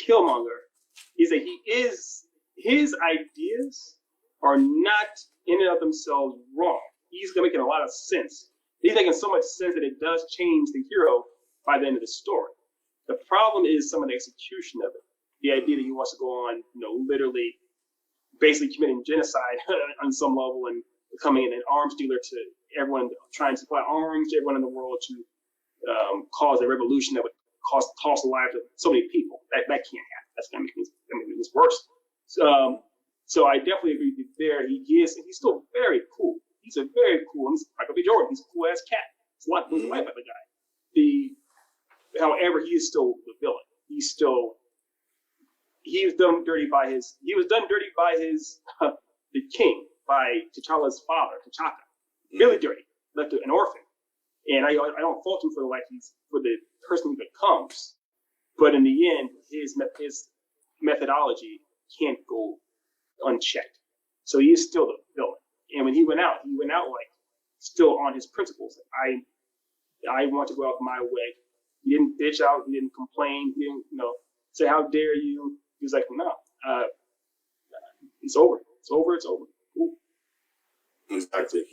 Killmonger is that his ideas are not in and of themselves wrong. He's making a lot of sense. He's making so much sense that it does change the hero by the end of the story. The problem is some of the execution of it. The idea that he wants to go on, literally basically committing genocide on some level and becoming an arms dealer to everyone, trying to supply arms to everyone in the world to cause a revolution that would cost the lives of so many people. That can't happen. That's going to make things worse. So I definitely agree with you there. He's still very cool. He's a very cool, he's Michael B. Jordan. He's a cool ass cat. It's a lot to life of the guy. However, he is still the villain. He was done dirty by his the king, by T'Challa's father, T'Chaka. Really dirty, left an orphan. And I don't fault him for the person he becomes, but in the end, his methodology can't go unchecked. So he is still the villain. And when he went out like still on his principles. I want to go out my way. He didn't bitch out. He didn't complain. He didn't, say, how dare you? He was like, no, it's over. It's over. It's over. Ooh. Exactly.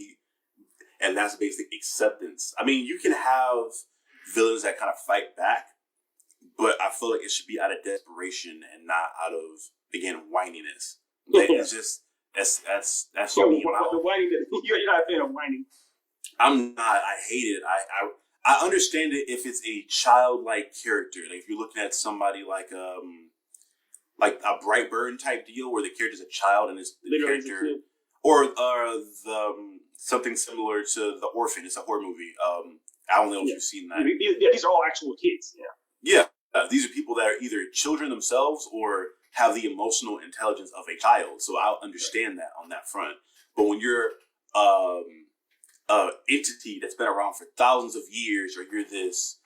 And that's basic acceptance. I mean, you can have villains that kind of fight back, but I feel like it should be out of desperation and not out of, again, whininess. It's just, that's me. The whining, you're not a fan of whining. I'm not. I hate it. I understand it if it's a childlike character. Like if you're looking at somebody like a Brightburn type deal where the character's a child and it's the character, or something similar to The Orphan. It's a horror movie. I don't know if you've seen that. Yeah, these are all actual kids. Yeah. These are people that are either children themselves or have the emotional intelligence of a child. So I'll understand that on that front. But when you're entity that's been around for thousands of years, or you're this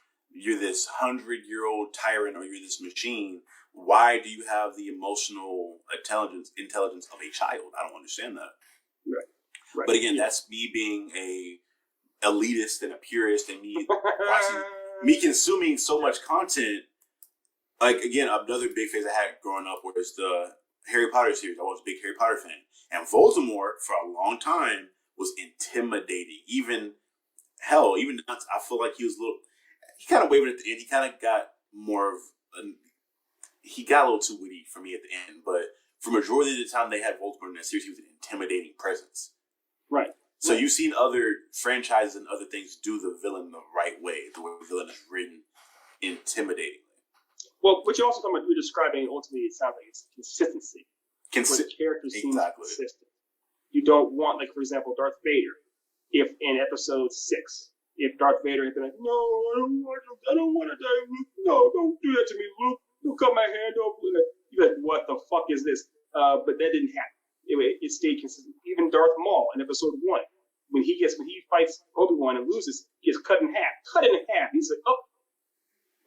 100-year-old tyrant, or you're this machine, why do you have the emotional intelligence of a child? I don't understand that. Right. But again, that's me being a elitist and a purist, and me consuming so much content. Like, again, another big phase I had growing up was the Harry Potter series. I was a big Harry Potter fan. And Voldemort, for a long time, was intimidating. Even I feel like he kind of wavered at the end. He kind of got he got a little too witty for me at the end. But for majority of the time they had Voldemort in that series, he was an intimidating presence. Right. So you've seen other franchises and other things do the villain the right way, the way the villain is written intimidatingly. Well, what you're also talking about, you're describing, ultimately, it sounds like it's consistency. Where the character seems consistent. You don't want, like, for example, Darth Vader. If in episode 6, if Darth Vader had been like, no, I don't want to die, Luke. No, don't do that to me, Luke. Don't cut my hand off. You're like, what the fuck is this? But that didn't happen. It stayed consistent. Even Darth Maul in episode 1, when he fights Obi-Wan and loses, he gets cut in half. Cut in half. He's like, oh,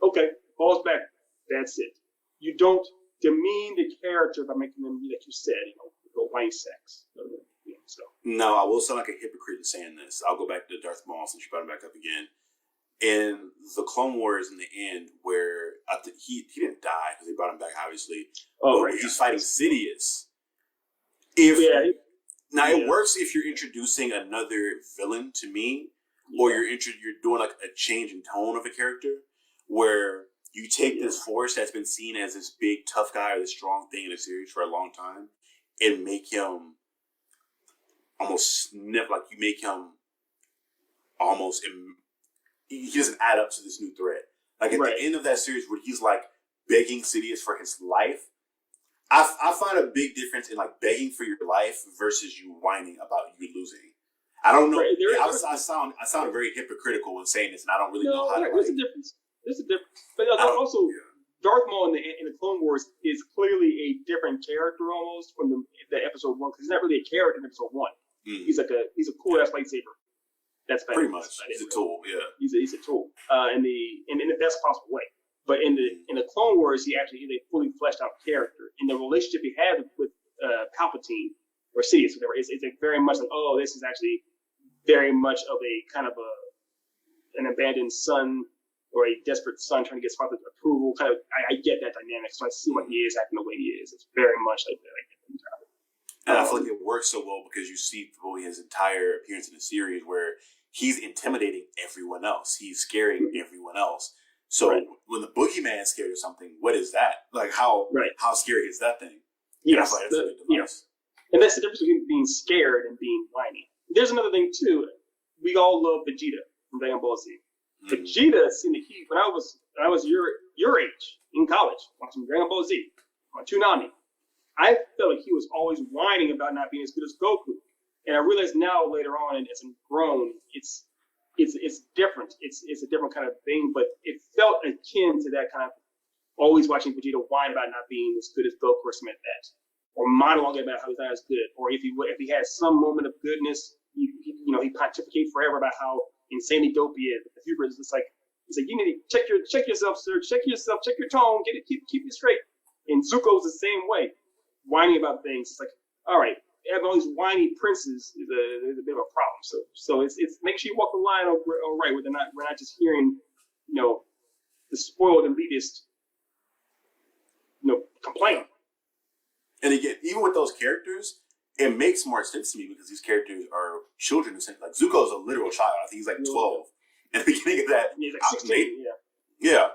okay, falls back. That's it. You don't demean the character by making them, like you said, go white sex. So. No, I will sound like a hypocrite in saying this. I'll go back to Darth Maul since you brought him back up again. In the Clone Wars, in the end, where he didn't die because they brought him back, obviously. Oh, right. He's fighting Sidious. It works if you're introducing another villain to me, or you're doing like a change in tone of a character, where you take this force that's been seen as this big tough guy or this strong thing in a series for a long time, and make him almost sniff, like you make him almost. He doesn't add up to this new threat. Like at the end of that series, where he's like begging Sidious for his life, I find a big difference in like begging for your life versus you whining about you losing. I don't know. I sound very hypocritical when saying this, and I don't really know how to. There's a difference. There's a difference. But also, Darth Maul in the Clone Wars is clearly a different character almost from the episode 1, because he's not really a character in episode 1. He's a cool ass lightsaber. That's pretty much. He's a tool. Yeah. He's a tool. In the best possible way. But in the Clone Wars, he actually is a fully fleshed out character. And the relationship he had with Palpatine or Sidious, whatever, is very much like, oh, this is actually very much of a kind of an abandoned son or a desperate son trying to get father's approval. Kind of, I get that dynamic, so I see why he is acting the way he is. It's very much like that. And I feel like it works so well because you see through his entire appearance in the series where he's intimidating everyone else. He's scaring everyone else. So when the boogeyman's scared of something, what is that? Like how scary is that thing? Yes. Yes. And that's the difference between being scared and being whiny. There's another thing too. We all love Vegeta from Dragon Ball Z. Vegeta seemed to keep when I was your age in college watching Dragon Ball Z on Toonami. I felt like he was always whining about not being as good as Goku. And I realize now later on, and as I'm grown, it's different. It's a different kind of thing, but it felt akin to that kind of always watching Vegeta whine about not being as good as Goku or something like that, or monologuing about how he's not as good, or if he has some moment of goodness, he pontificate forever about how insanely dope he is. The Fuber is just like you need to check yourself, sir, check yourself, check your tone, keep it straight. And Zuko's the same way, whining about things. It's like, all right. Having all these whiny princes is a bit of a problem. So it's make sure you walk the line all right. We're not just hearing, the spoiled elitist, complain. And again, even with those characters, it makes more sense to me because these characters are children. Like Zuko's a literal child. I think he's like 12. At the beginning of that, he's like 16. Yeah.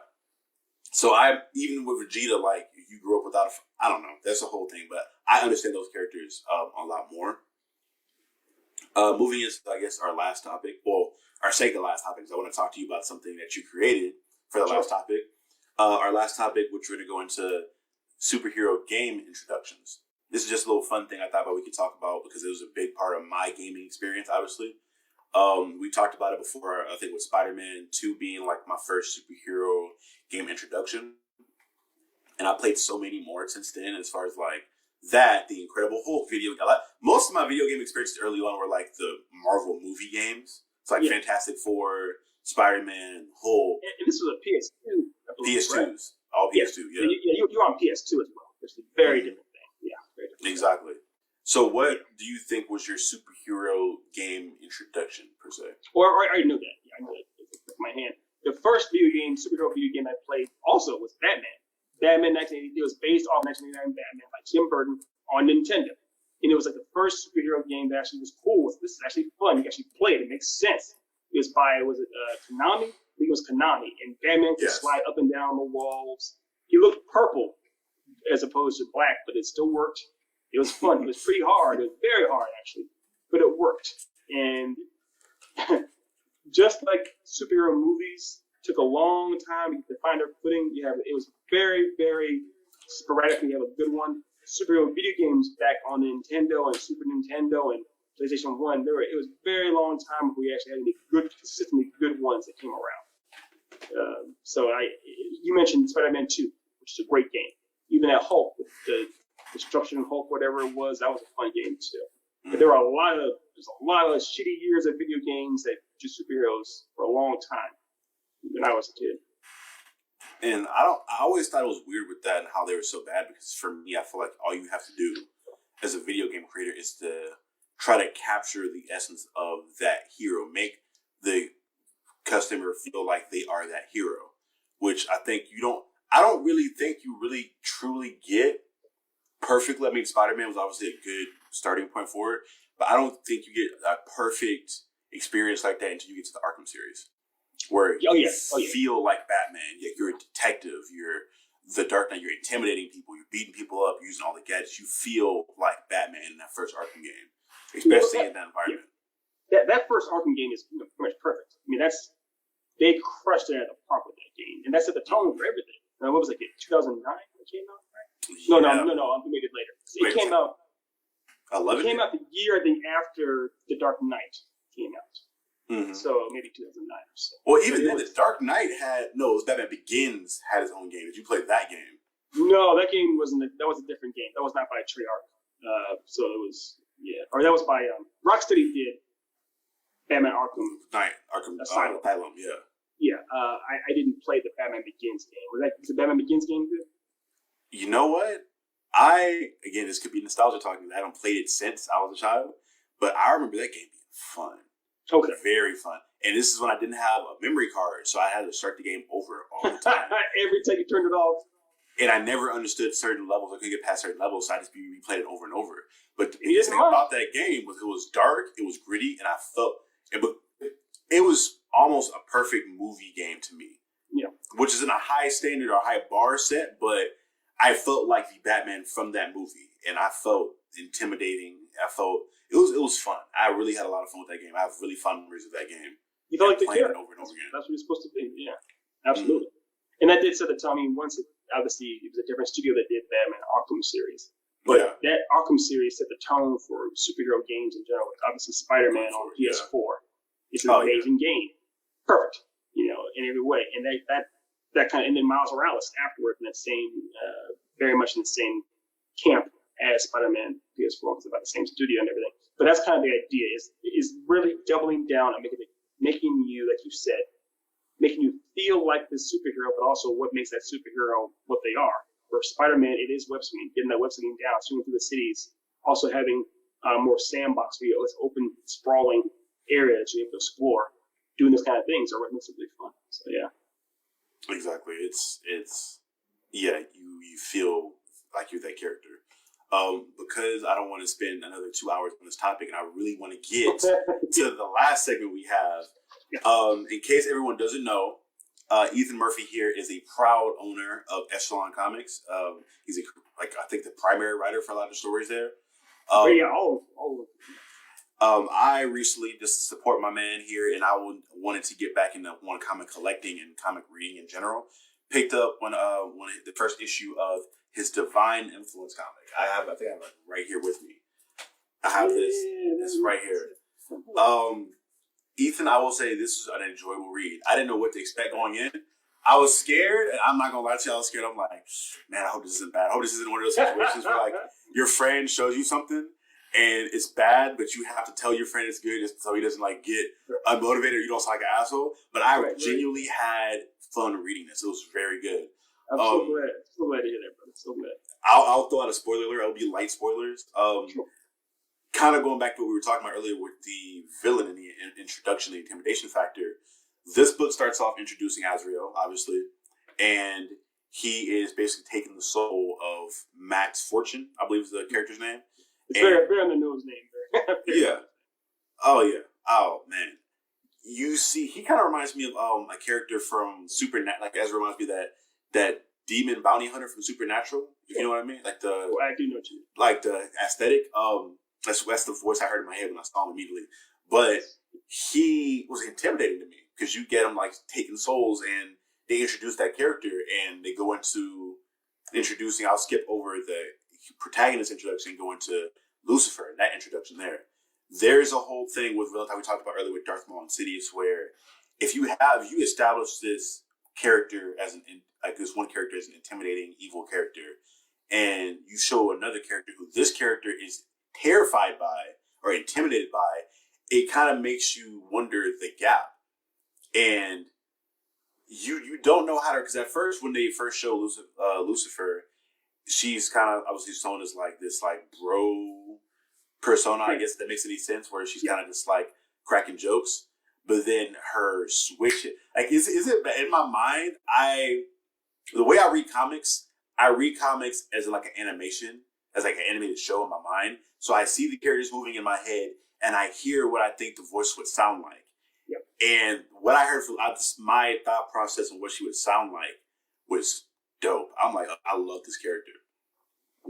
So even with Vegeta, like you grew up without I don't know, that's the whole thing, but I understand those characters a lot more. Moving into, I guess, our last topic, our second last topic, because I want to talk to you about something that you created for the last topic. Our last topic, which we're going to go into superhero game introductions. This is just a little fun thing I thought we could talk about because it was a big part of my gaming experience, obviously. We talked about it before, I think with Spider-Man 2 being like my first superhero game introduction. And I played so many more since then as far as like that, the Incredible Hulk video. Most of my video game experiences early on were like the Marvel movie games. It's like Fantastic Four, Spider-Man, Hulk. And this was a PS2. PS2s. Right? All PS2, yeah. You're on PS2 as well. It's a very different thing. Yeah, very different. Exactly. So what do you think was your superhero game introduction, per se? Well, I already knew that. Yeah, I knew that with my hand. The first superhero video game I played also was Batman. Batman 1980. It was based off 1989 Batman by Tim Burton on Nintendo. And it was like the first superhero game that actually was cool. This is actually fun. You can actually play it. It makes sense. It was by, Konami? I think it was Konami. And Batman could slide up and down the walls. He looked purple as opposed to black, but it still worked. It was fun. It was pretty hard. It was very hard, actually. But it worked. And just like superhero movies, took a long time to find their footing. It was very, very sporadically. You have a good one. Superhero video games back on Nintendo and Super Nintendo and PlayStation 1. It was a very long time before we actually had any good, consistently good ones that came around. You mentioned Spider-Man 2, which is a great game. Even that Hulk, with the Destruction Hulk, whatever it was, that was a fun game too. But there's a lot of shitty years of video games that just superheroes for a long time. When I was a kid. And I always thought it was weird with that and how they were so bad because for me, I feel like all you have to do as a video game creator is to try to capture the essence of that hero, make the customer feel like they are that hero, which I don't really think you really truly get perfectly. I mean, Spider-Man was obviously a good starting point for it, but I don't think you get a perfect experience like that until you get to the Arkham series. Where you feel like Batman, you're a detective, you're the Dark Knight, you're intimidating people, you're beating people up, using all the gadgets. You feel like Batman in that first Arkham game, especially in that environment. That first Arkham game is pretty much perfect. I mean, they crushed it at the park with that game, and that set the tone for everything. What was it? 2009 it came out, right? No, I'm made it later. It came out. 11. It came out the year I think after The Dark Knight came out. Mm-hmm. So maybe 2009 or so. Well, even then, The Dark Knight it was Batman Begins had its own game. Did you play that game? No, that game wasn't. That was a different game. That was not by Treyarch. So it was or that was by Rocksteady did Batman Arkham Asylum. Yeah. Yeah. I didn't play the Batman Begins game. Was the Batman Begins game good? You know what? Again, this could be nostalgia talking. I haven't played it since I was a child, but I remember that game being fun. Okay. Very fun. And this is when I didn't have a memory card, so I had to start the game over all the time. Every time you turned it off. And I never understood certain levels. I couldn't get past certain levels, so I just replayed it over and over. But the thing about that game was it was dark, it was gritty, and I felt it was almost a perfect movie game to me. Yeah. Which isn't a high standard or high bar set, but I felt like the Batman from that movie, and I felt intimidating. I felt it was fun. I really had a lot of fun with that game. I have really fun memories of that game. You felt like the character over and over again. That's what it's supposed to be. Yeah, absolutely. Mm-hmm. And that did set the tone. I mean, obviously it was a different studio that did Batman Arkham series, but that Arkham series set the tone for superhero games in general. Obviously, Spider-Man on PS4 is an amazing game, perfect, in every way. And that kind of, and then Miles Morales afterward in that same, very much in the same camp as Spider-Man PS4, because it's about the same studio and everything. But that's kind of the idea, is really doubling down and making you, like you said, making you feel like this superhero, but also what makes that superhero what they are. For Spider-Man, it is web swinging, getting that web swinging down, swinging through the cities, also having more sandbox where it's open, sprawling area that you're able to explore, doing this kind of things, or what makes it really fun. So yeah. Exactly. It's you feel like you're that character. Because I don't want to spend another 2 hours on this topic, and I really want to get to the last segment we have. In case everyone doesn't know, Ethan Murphy here is a proud owner of Echelon Comics. He's I think the primary writer for a lot of the stories there. All I recently, just to support my man here, and I wanted to get back into comic collecting and comic reading in general. Picked up the first issue of his Divine Influence comic. I think I have it right here with me. I have this. It's right here. Ethan, I will say this is an enjoyable read. I didn't know what to expect going in. I was scared, and I'm not gonna lie to you, I was scared. I'm like, man, I hope this isn't bad. I hope this isn't one of those situations where your friend shows you something and it's bad, but you have to tell your friend it's good just so he doesn't get unmotivated or you don't sound like an asshole. But I genuinely had fun reading this. It was very good. I'm so glad. So glad to hear that, brother. So glad. I'll throw out a spoiler alert. It'll be light spoilers. Kind of going back to what we were talking about earlier with the villain and the introduction, the intimidation factor. This book starts off introducing Azrael, obviously, and he is basically taking the soul of Max Fortune, I believe is the character's name. It's very on the nose name. Yeah. Oh, yeah. Oh, man. You see, he kind of reminds me of a character from Supernatural. Like Ezra reminds me of that demon bounty hunter from Supernatural. If you know what I mean? I do know what you mean. Like the aesthetic. That's the voice I heard in my head when I saw him immediately. But he was intimidating to me because you get him taking souls, and they introduce that character, and they go into introducing. I'll skip over the protagonist introduction and go into Lucifer and that introduction there. There's a whole thing with like we talked about earlier with Darth Maul and Sidious, where if you establish this character as this one character as an intimidating evil character, and you show another character who this character is terrified by or intimidated by, it kind of makes you wonder the gap. And you don't know how to, because at first when they first show Lucifer, she's kind of obviously shown as this bro persona. I guess if that makes any sense, where she's kind of just cracking jokes. But then her switch, is it in my mind? The way I read comics as an animation, as an animated show in my mind. So I see the characters moving in my head, and I hear what I think the voice would sound like. Yep. And what I heard from my thought process on what she would sound like was dope. I'm like, I love this character,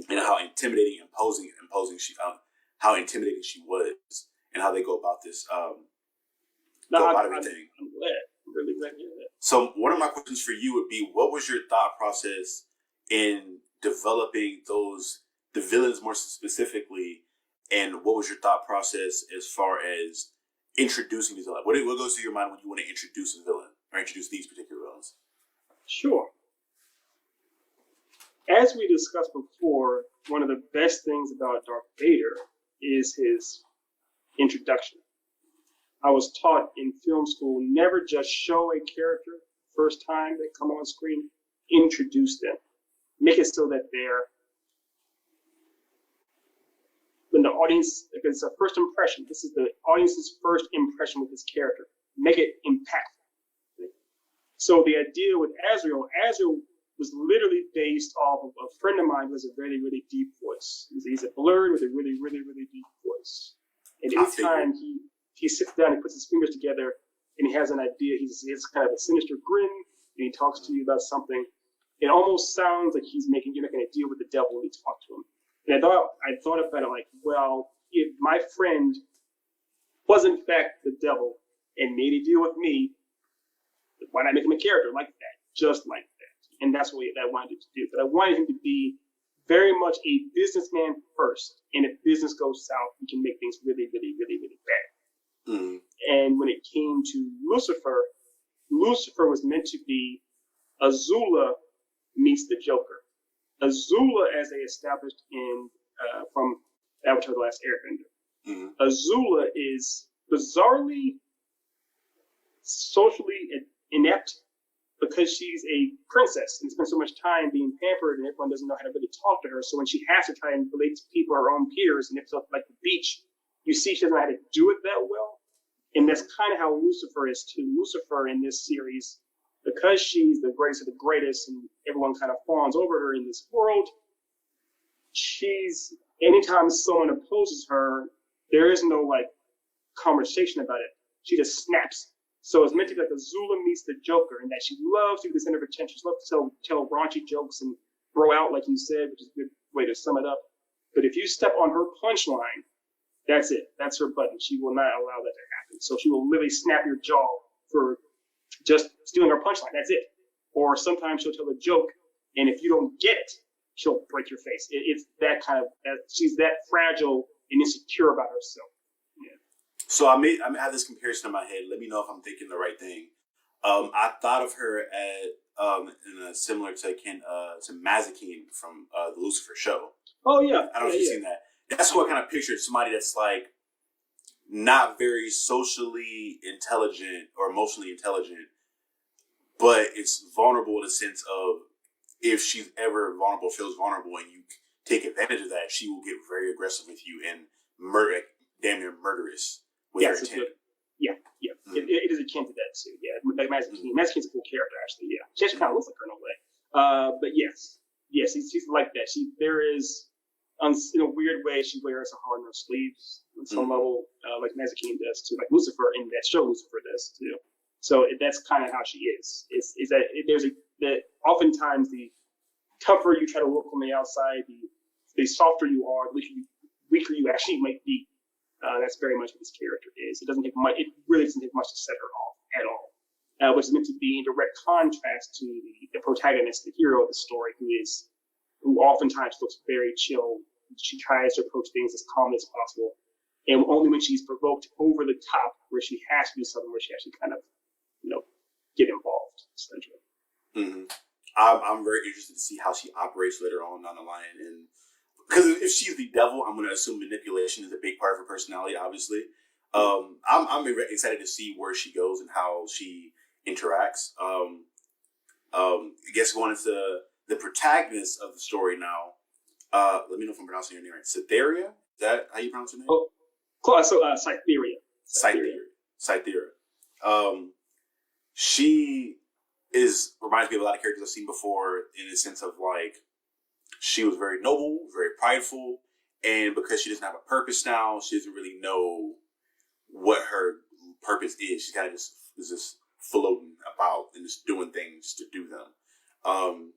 and how intimidating, imposing she found, how intimidating she was, and how they go about this. Everything. I'm glad. I'm really glad to hear that. So one of my questions for you would be, what was your thought process in developing the villains more specifically, and what was your thought process as far as introducing these villains? What goes through your mind when you want to introduce a villain or introduce these particular villains? Sure. As we discussed before, one of the best things about Darth Vader is his introduction. I was taught in film school, never just show a character first time they come on screen, introduce them. Make it so that when the audience, if it's a first impression, this is the audience's first impression with this character. Make it impactful. So the idea with Azrael was literally based off of a friend of mine who has a really, really deep voice. He's a Blerd with a really, really, really deep voice. And anytime he sits down and puts his fingers together and he has an idea, he has kind of a sinister grin and he talks to you about something. It almost sounds like you're making a deal with the devil when you talk to him. And I thought about it like, well, if my friend was in fact the devil and made a deal with me, why not make him a character like that, just like that? And that's what I wanted to do. But I wanted him to be very much a businessman first. And if business goes south, he can make things really, really, really, really bad. Mm. And when it came to Lucifer was meant to be Azula meets the Joker. Azula, as they established from Avatar: The Last Airbender, Azula is bizarrely socially inept because she's a princess and spends so much time being pampered, and everyone doesn't know how to really talk to her. So when she has to try and relate to people, her own peers, and it's like the beach, you see she doesn't know how to do it that well. And that's kind of how Lucifer is too. Lucifer in this series, because she's the greatest of the greatest and everyone kind of fawns over her in this world, anytime someone opposes her, there is no conversation about it. She just snaps. So it's meant to be like Azula meets the Joker, and that she loves to be the center of attention. She loves to tell raunchy jokes and bro out, like you said, which is a good way to sum it up. But if you step on her punchline, that's it. That's her button. She will not allow that to happen. So she will literally snap your jaw for just stealing her punchline. That's it. Or sometimes she'll tell a joke, and if you don't get it, she'll break your face. It's that kind of, she's that fragile and insecure about herself. Yeah. So I have this comparison in my head. Let me know if I'm thinking the right thing. I thought of her similar to Mazikeen from the Lucifer show. Oh yeah. I don't know if you've seen that. That's what I kind of pictured. Somebody that's not very socially intelligent or emotionally intelligent, but it's vulnerable in the sense of if she's ever vulnerable, feels vulnerable, and you take advantage of that, she will get very aggressive with you and damn near murderous with her intent. Yeah. Mm-hmm. It is akin to that too. Yeah, like Mazikeen's a cool character actually. Yeah, she actually kind of looks like her in a way. But yes, she's like that. There is, in a weird way, she wears a heart on her sleeves on some level, like Mazikeen does too, like Lucifer in that show Lucifer does too. So that's kind of how she is. Is that that oftentimes the tougher you try to look on the outside, the softer you are, the weaker you actually might be. That's very much what this character is. It really doesn't take much to set her off at all, which is meant to be in direct contrast to the protagonist, the hero of the story, who oftentimes looks very chill. She tries to approach things as calmly as possible, and only when she's provoked over the top, where she has to do something, where she actually kind of, get involved, essentially. Mm-hmm. I'm very interested to see how she operates later on down the line, and because if she's the devil, I'm going to assume manipulation is a big part of her personality. Obviously, I'm excited to see where she goes and how she interacts. I guess going into the protagonist of the story now. Let me know if I'm pronouncing your name right. Cytherea? Is that how you pronounce her name? Oh, close. So Cytherea. Cytherea. She reminds me of a lot of characters I've seen before in the sense of she was very noble, very prideful, and because she doesn't have a purpose now, she doesn't really know what her purpose is. She kind of just floating about and just doing things to do them.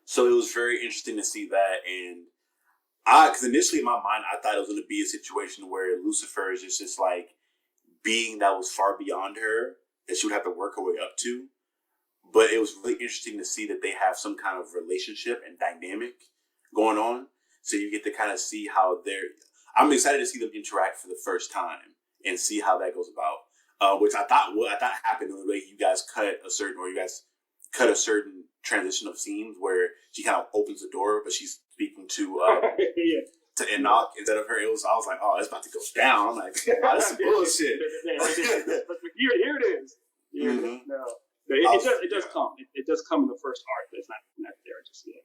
So it was very interesting to see that, and because initially in my mind I thought it was going to be a situation where Lucifer is just this being that was far beyond her that she would have to work her way up to. But it was really interesting to see that they have some kind of relationship and dynamic going on. So you get to kind of see how I'm excited to see them interact for the first time and see how that goes about. Which I thought happened the way you guys cut a certain transition of scenes where she kind of opens the door, but she's speaking to to Enoch instead of her. I was like, oh, it's about to go down. I'm like, oh, this is bullshit. Here it is. Mm-hmm. No, it does come. It does come in the first arc, but it's not there just yet.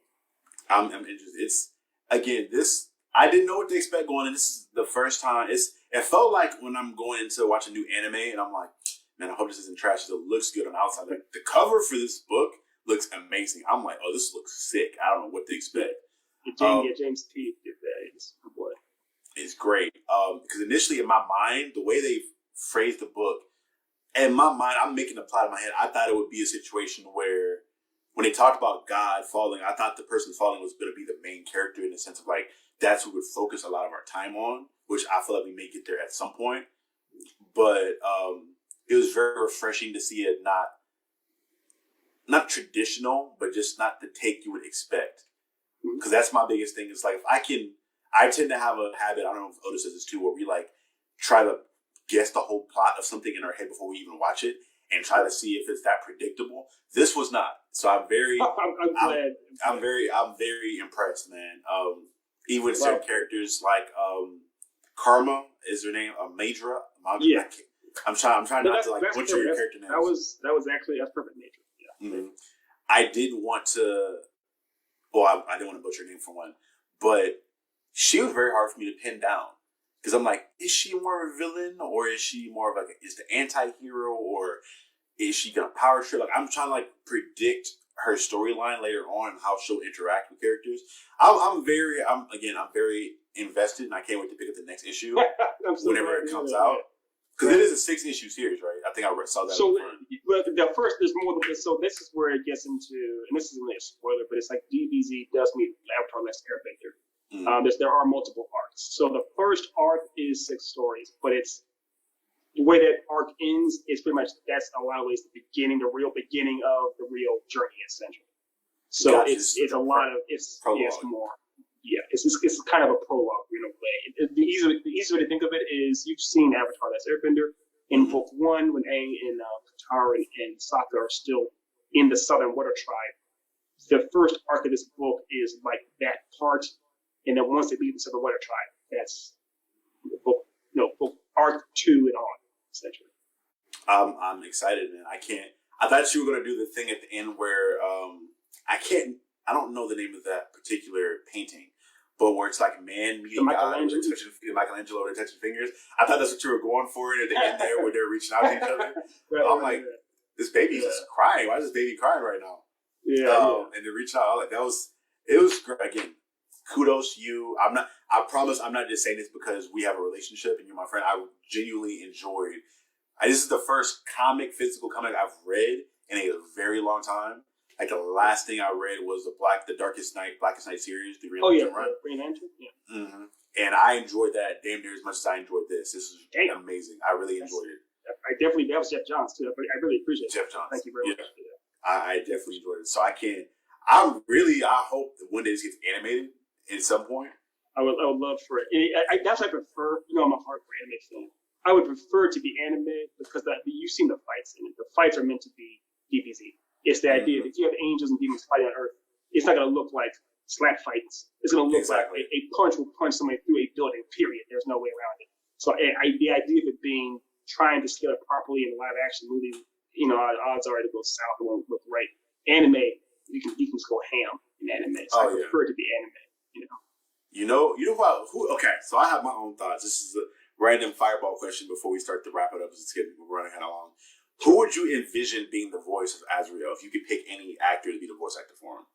I'm interested. It's again this. I didn't know what to expect going in. This is the first time. It felt like when I'm going into watch a new anime, and I'm like, man, I hope this isn't trash. It looks good on the outside. Like, the cover for this book looks amazing. I'm like, oh, this looks sick. I don't know what to expect. James T. did that. It's great. Because initially in my mind, the way they phrased the book, in my mind, I'm making a plot in my head. I thought it would be a situation where when they talked about God falling, I thought the person falling was going to be the main character in the sense of like, that's who we would focus a lot of our time on, which I feel like we may get there at some point. But it was very refreshing to see it not traditional, but just not the take you would expect. Because that's my biggest thing. Is like, I tend to have a habit, I don't know if Otis says this too, where we like try to guess the whole plot of something in our head before we even watch it and try to see if it's that predictable. This was not. So I'm very impressed, man. Even with certain characters like Karma is her name, Madra. Yeah. I'm trying not to like butcher your character names. That's perfect, Madra. Yeah. Mm-hmm. I did want to. Well, I didn't want to butcher her name for one, but she was very hard for me to pin down because I'm like, is she more of a villain or is she more of like is the anti-hero or is she gonna power trip? Like I'm trying to like predict her storyline later on and how she'll interact with characters. I'm very invested and I can't wait to pick up the next issue whenever it comes out. Because it is a 6-issue series, right? I think I saw that. So, the first, there's more than this. So this is where it gets into, and this isn't really a spoiler, but it's like DBZ does meet Avatar: Last Airbender. Mm-hmm. There are multiple arcs. So the first arc is 6 stories, but it's the way that arc ends is pretty much that's a lot of ways the real beginning of the real journey, essentially. So gotcha. it's a lot of it's more. Yeah, it's kind of a prologue in a way. The easiest way to think of it is you've seen Avatar: Last Airbender in book 1 when Aang and Katara and Sokka are still in the Southern Water Tribe. The first arc of this book is like that part, and then once they leave the Southern Water Tribe, that's book arc 2 and on essentially. I'm excited, man. I thought you were gonna do the thing at the end where I don't know the name of that particular painting. But where it's like man meeting God, Michelangelo touching fingers. I thought that's what you were going for at the end there, where they're reaching out to each other. I'm like, this baby's just crying. Why is this baby crying right now? Yeah. And they're reaching out. Like it was great. Again, kudos to you. I promise I'm not just saying this because we have a relationship and you're my friend. I genuinely enjoyed. This is the first physical comic I've read in a very long time. Like the last thing I read was the Blackest Night series, the Green Lantern run. Green Lantern, yeah. Mm-hmm. And I enjoyed that damn near as much as I enjoyed this. This is amazing. I really enjoyed it. That was Jeff Johns too. I really appreciate it. Jeff Johns. Thank you very much for that. I definitely enjoyed it. So I hope that one day this gets animated at some point. I would love for it. That's what I prefer. I'm a hardcore anime fan. I would prefer it to be anime because you've seen the fights in it. The fights are meant to be DBZ. It's the idea that if you have angels and demons fighting on Earth, it's not going to look like slap fights. It's going to look like a punch will punch somebody through a building, period. There's no way around it. So the idea of it trying to scale it properly in a live action movie, odds are it goes south. It won't look right. Anime, you can just go ham in anime. So I prefer it to be anime, Okay, so I have my own thoughts. This is a random fireball question before we start to wrap it up because we're running kind of long. Who would you envision being the voice of Azrael if you could pick any actor to be the voice actor for him?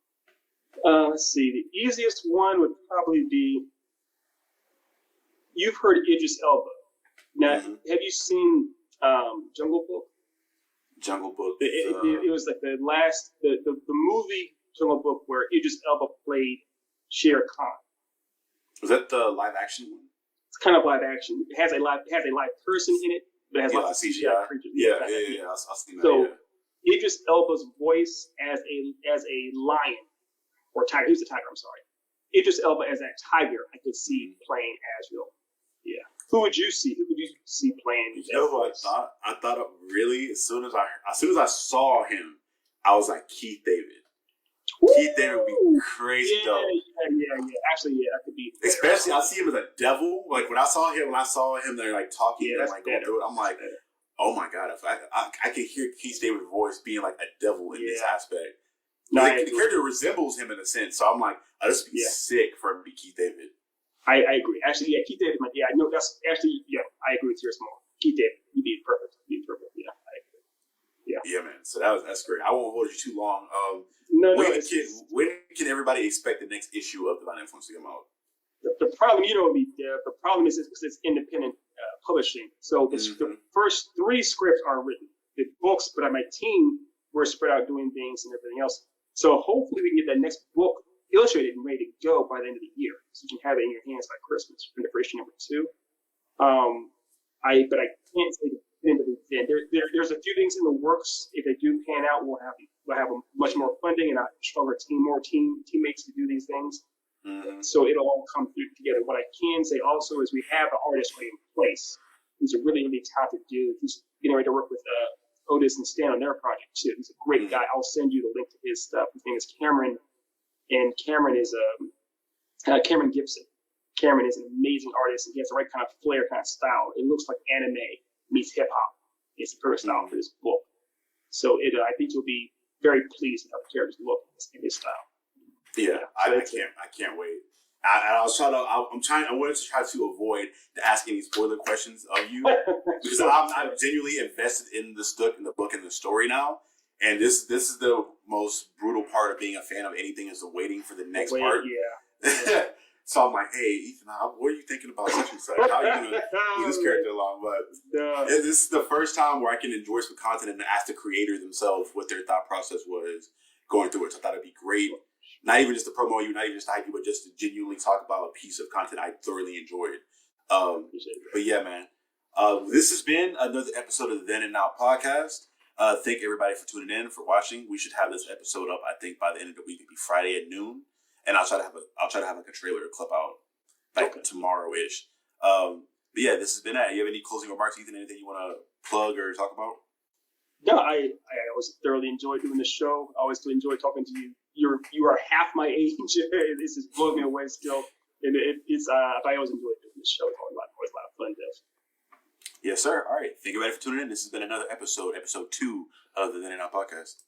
Let's see. The easiest one would probably be. You've heard Idris Elba. Now, have you seen Jungle Book? Jungle Book. It was like the movie Jungle Book where Idris Elba played Shere Khan. Was that the live action one? It's kind of live action. It has a live person in it. But it has lots of CGI creatures. Yeah. I've seen that. So Idris Elba's voice as a lion or tiger. He was a tiger. I'm sorry. Idris Elba as that tiger, I could see playing Azrael. Yeah. Who would you see? Who would you you see playing. You know who I thought? Really, as soon as I saw him, I was like, Keith David. Woo! Keith David would be crazy dope. Yeah. Actually, that could be. Especially, I see him as a devil. Like when I saw him there, like talking and like going through it. I'm like, oh my god! If I can hear Keith David's voice being like a devil in this aspect. No, the character resembles him in a sense, so I'm like, this would be sick for him to be Keith David. I agree. Actually, Keith David. Yeah, I know that's actually. Yeah, I agree with yours more. Keith David, he'd be perfect. Yeah, I agree. Yeah, man. So that's great. I won't hold you too long. When can everybody expect the next issue of Divine Influence to come out? The problem, the problem is it's independent publishing. So the first 3 scripts are written, the books, but my team were spread out doing things and everything else. So hopefully we can get that next book illustrated and ready to go by the end of the year, so you can have it in your hands by Christmas for the first number 2. But I can't say the end of the end. There's a few things in the works. If they do pan out, we'll have a much more funding and a stronger team, more teammates to do these things. Mm-hmm. So it'll all come through together. What I can say also is we have an artist already in place who's a really, really talented dude who's getting ready to work with Otis and Stan on their project too. He's a great guy. I'll send you the link to his stuff. His name is Cameron, and Cameron is Cameron Gibson. Cameron is an amazing artist, and he has the right kind of flair, kind of style. It looks like anime meets hip hop. It's the perfect style for this book. So I think you'll be very pleased with how the characters look in his style. Yeah, I can't wait. I wanted to try to avoid to ask any spoiler questions of you because I'm genuinely invested in the book and the story now. And this is the most brutal part of being a fan of anything is the waiting for the next part. Yeah. So I'm like, hey, Ethan, what are you thinking about such and such? How are you going to move this character along? But this is the first time where I can enjoy some content and ask the creator themselves what their thought process was going through it. So I thought it'd be great. Not even just to promote you, not even just to hype you, but just to genuinely talk about a piece of content I thoroughly enjoyed. But yeah, man. This has been another episode of the Then and Now podcast. Thank everybody for tuning in, for watching. We should have this episode up, I think, by the end of the week. It'll be Friday at noon. And I'll try to have like a trailer clip out tomorrow-ish. But yeah, this has been it. You have any closing remarks, Ethan? Anything you want to plug or talk about? No, I always thoroughly enjoy doing the show. I always do enjoy talking to you. You are half my age. This is blowing me away still. And I always enjoy doing this show. It's always a lot of fun, Dev. Yes, sir. All right. Thank you, everybody, for tuning in. This has been another episode 2 of the Then and Now podcast.